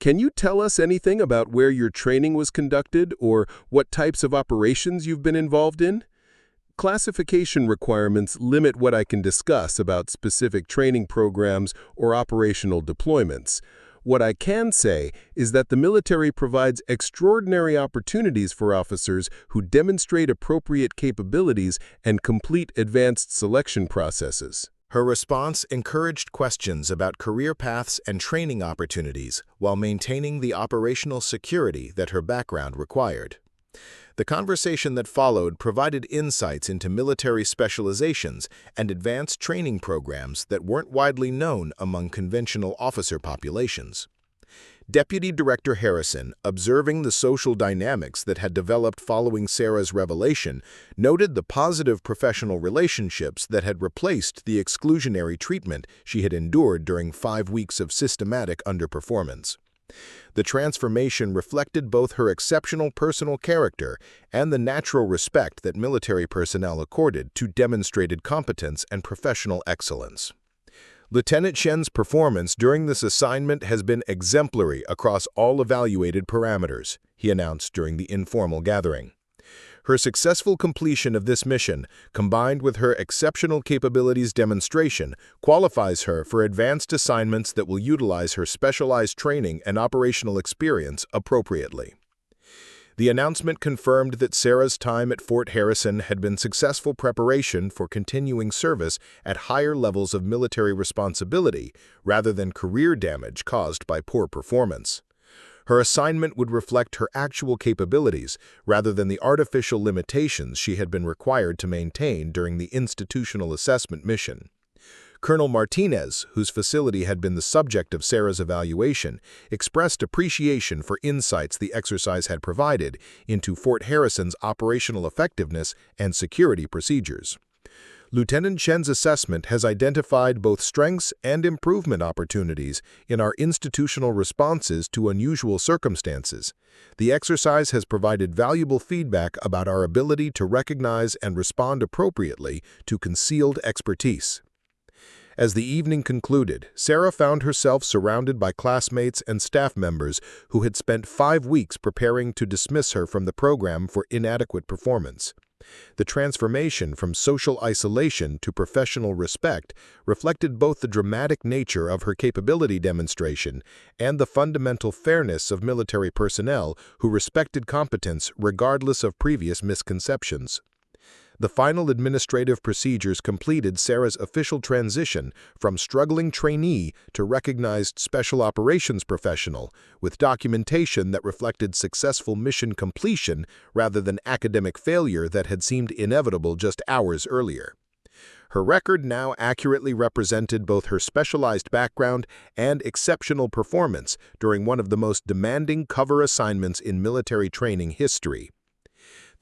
"Can you tell us anything about where your training was conducted or what types of operations you've been involved in?" Classification requirements limit what I can discuss about specific training programs or operational deployments. What I can say is that the military provides extraordinary opportunities for officers who demonstrate appropriate capabilities and complete advanced selection processes. Her response encouraged questions about career paths and training opportunities while maintaining the operational security that her background required. The conversation that followed provided insights into military specializations and advanced training programs that weren't widely known among conventional officer populations. Deputy Director Harrison, observing the social dynamics that had developed following Sarah's revelation, noted the positive professional relationships that had replaced the exclusionary treatment she had endured during 5 weeks of systematic underperformance. The transformation reflected both her exceptional personal character and the natural respect that military personnel accorded to demonstrated competence and professional excellence. Lieutenant Shen's performance during this assignment has been exemplary across all evaluated parameters, he announced during the informal gathering. Her successful completion of this mission, combined with her exceptional capabilities demonstration, qualifies her for advanced assignments that will utilize her specialized training and operational experience appropriately. The announcement confirmed that Sarah's time at Fort Harrison had been successful preparation for continuing service at higher levels of military responsibility rather than career damage caused by poor performance. Her assignment would reflect her actual capabilities rather than the artificial limitations she had been required to maintain during the institutional assessment mission. Colonel Martinez, whose facility had been the subject of Sarah's evaluation, expressed appreciation for insights the exercise had provided into Fort Harrison's operational effectiveness and security procedures. Lieutenant Chen's assessment has identified both strengths and improvement opportunities in our institutional responses to unusual circumstances. The exercise has provided valuable feedback about our ability to recognize and respond appropriately to concealed expertise. As the evening concluded, Sarah found herself surrounded by classmates and staff members who had spent 5 weeks preparing to dismiss her from the program for inadequate performance. The transformation from social isolation to professional respect reflected both the dramatic nature of her capability demonstration and the fundamental fairness of military personnel who respected competence regardless of previous misconceptions. The final administrative procedures completed Sarah's official transition from struggling trainee to recognized special operations professional, with documentation that reflected successful mission completion rather than academic failure that had seemed inevitable just hours earlier. Her record now accurately represented both her specialized background and exceptional performance during one of the most demanding cover assignments in military training history.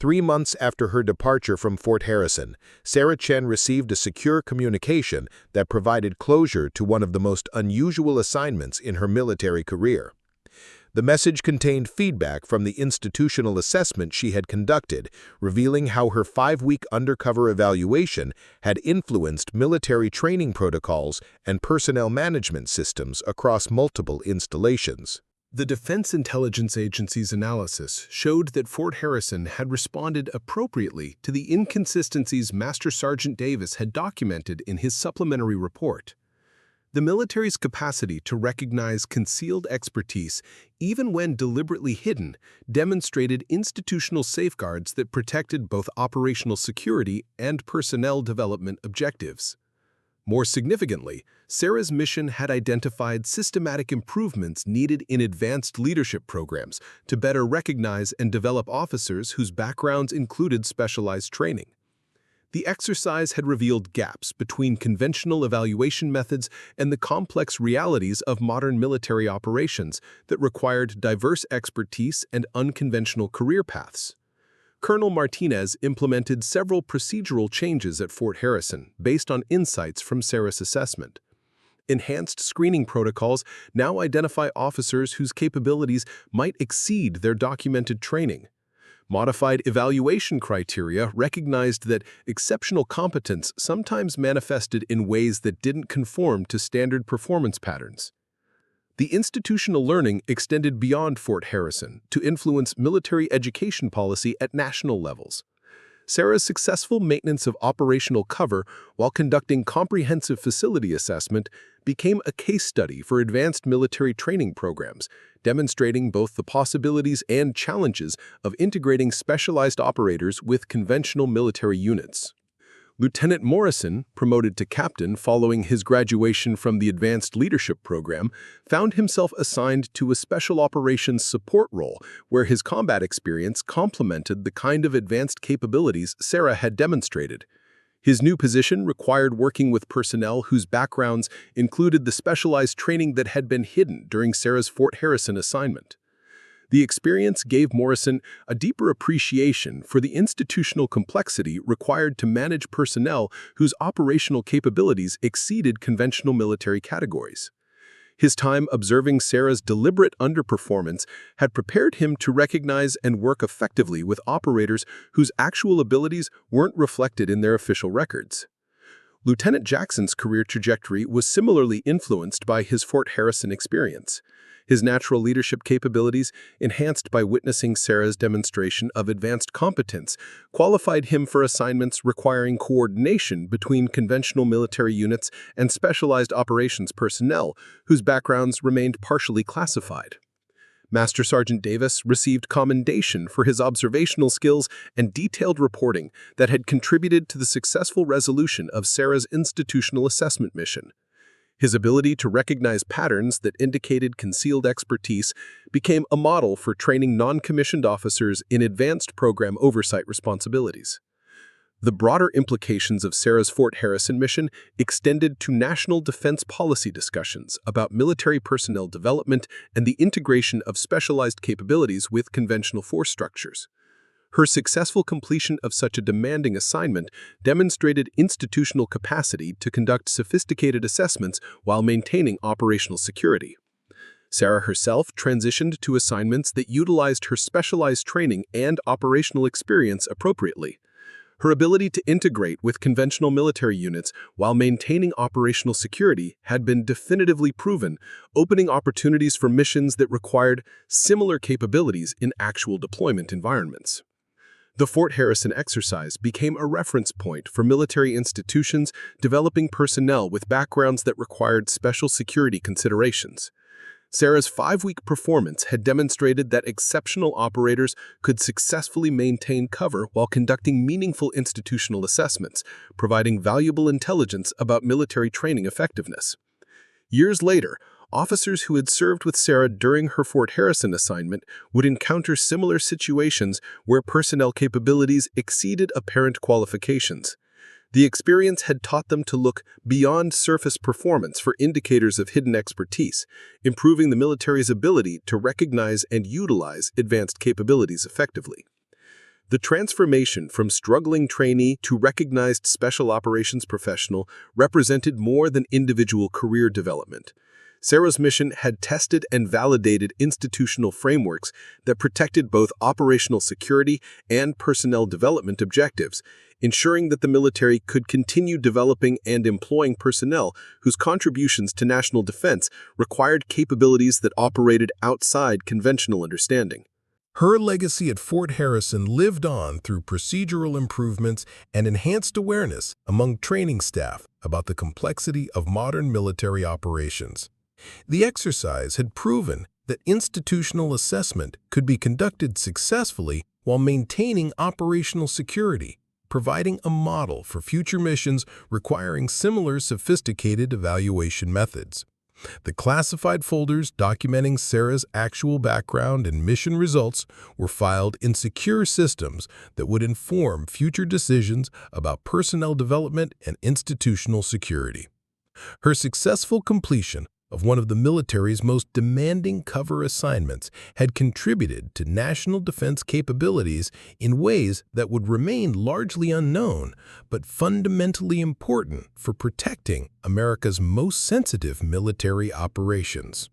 3 months after her departure from Fort Harrison, Sarah Chen received a secure communication that provided closure to one of the most unusual assignments in her military career. The message contained feedback from the institutional assessment she had conducted, revealing how her 5-week undercover evaluation had influenced military training protocols and personnel management systems across multiple installations. The Defense Intelligence Agency's analysis showed that Fort Harrison had responded appropriately to the inconsistencies Master Sergeant Davis had documented in his supplementary report. The military's capacity to recognize concealed expertise, even when deliberately hidden, demonstrated institutional safeguards that protected both operational security and personnel development objectives. More significantly, Sarah's mission had identified systematic improvements needed in advanced leadership programs to better recognize and develop officers whose backgrounds included specialized training. The exercise had revealed gaps between conventional evaluation methods and the complex realities of modern military operations that required diverse expertise and unconventional career paths. Colonel Martinez implemented several procedural changes at Fort Harrison based on insights from Sarah's assessment. Enhanced screening protocols now identify officers whose capabilities might exceed their documented training. Modified evaluation criteria recognized that exceptional competence sometimes manifested in ways that didn't conform to standard performance patterns. The institutional learning extended beyond Fort Harrison to influence military education policy at national levels. Sarah's successful maintenance of operational cover while conducting comprehensive facility assessment became a case study for advanced military training programs, demonstrating both the possibilities and challenges of integrating specialized operators with conventional military units. Lieutenant Morrison, promoted to captain following his graduation from the Advanced Leadership Program, found himself assigned to a special operations support role where his combat experience complemented the kind of advanced capabilities Sarah had demonstrated. His new position required working with personnel whose backgrounds included the specialized training that had been hidden during Sarah's Fort Harrison assignment. The experience gave Morrison a deeper appreciation for the institutional complexity required to manage personnel whose operational capabilities exceeded conventional military categories. His time observing Sarah's deliberate underperformance had prepared him to recognize and work effectively with operators whose actual abilities weren't reflected in their official records. Lieutenant Jackson's career trajectory was similarly influenced by his Fort Harrison experience. His natural leadership capabilities, enhanced by witnessing Sarah's demonstration of advanced competence, qualified him for assignments requiring coordination between conventional military units and specialized operations personnel, whose backgrounds remained partially classified. Master Sergeant Davis received commendation for his observational skills and detailed reporting that had contributed to the successful resolution of Sarah's institutional assessment mission. His ability to recognize patterns that indicated concealed expertise became a model for training non-commissioned officers in advanced program oversight responsibilities. The broader implications of Sarah's Fort Harrison mission extended to national defense policy discussions about military personnel development and the integration of specialized capabilities with conventional force structures. Her successful completion of such a demanding assignment demonstrated institutional capacity to conduct sophisticated assessments while maintaining operational security. Sarah herself transitioned to assignments that utilized her specialized training and operational experience appropriately. Her ability to integrate with conventional military units while maintaining operational security had been definitively proven, opening opportunities for missions that required similar capabilities in actual deployment environments. The Fort Harrison exercise became a reference point for military institutions developing personnel with backgrounds that required special security considerations. Sarah's 5-week performance had demonstrated that exceptional operators could successfully maintain cover while conducting meaningful institutional assessments, providing valuable intelligence about military training effectiveness. Years later, officers who had served with Sarah during her Fort Harrison assignment would encounter similar situations where personnel capabilities exceeded apparent qualifications. The experience had taught them to look beyond surface performance for indicators of hidden expertise, improving the military's ability to recognize and utilize advanced capabilities effectively. The transformation from struggling trainee to recognized special operations professional represented more than individual career development. Sarah's mission had tested and validated institutional frameworks that protected both operational security and personnel development objectives, ensuring that the military could continue developing and employing personnel whose contributions to national defense required capabilities that operated outside conventional understanding. Her legacy at Fort Harrison lived on through procedural improvements and enhanced awareness among training staff about the complexity of modern military operations. The exercise had proven that institutional assessment could be conducted successfully while maintaining operational security, providing a model for future missions requiring similar sophisticated evaluation methods. The classified folders documenting Sarah's actual background and mission results were filed in secure systems that would inform future decisions about personnel development and institutional security. Her successful completion of one of the military's most demanding cover assignments had contributed to national defense capabilities in ways that would remain largely unknown, but fundamentally important for protecting America's most sensitive military operations.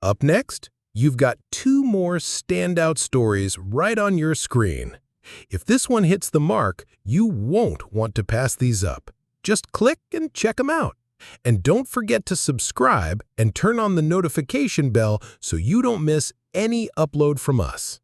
Up next, you've got two more standout stories right on your screen. If this one hits the mark, you won't want to pass these up. Just click and check them out. And don't forget to subscribe and turn on the notification bell so you don't miss any upload from us.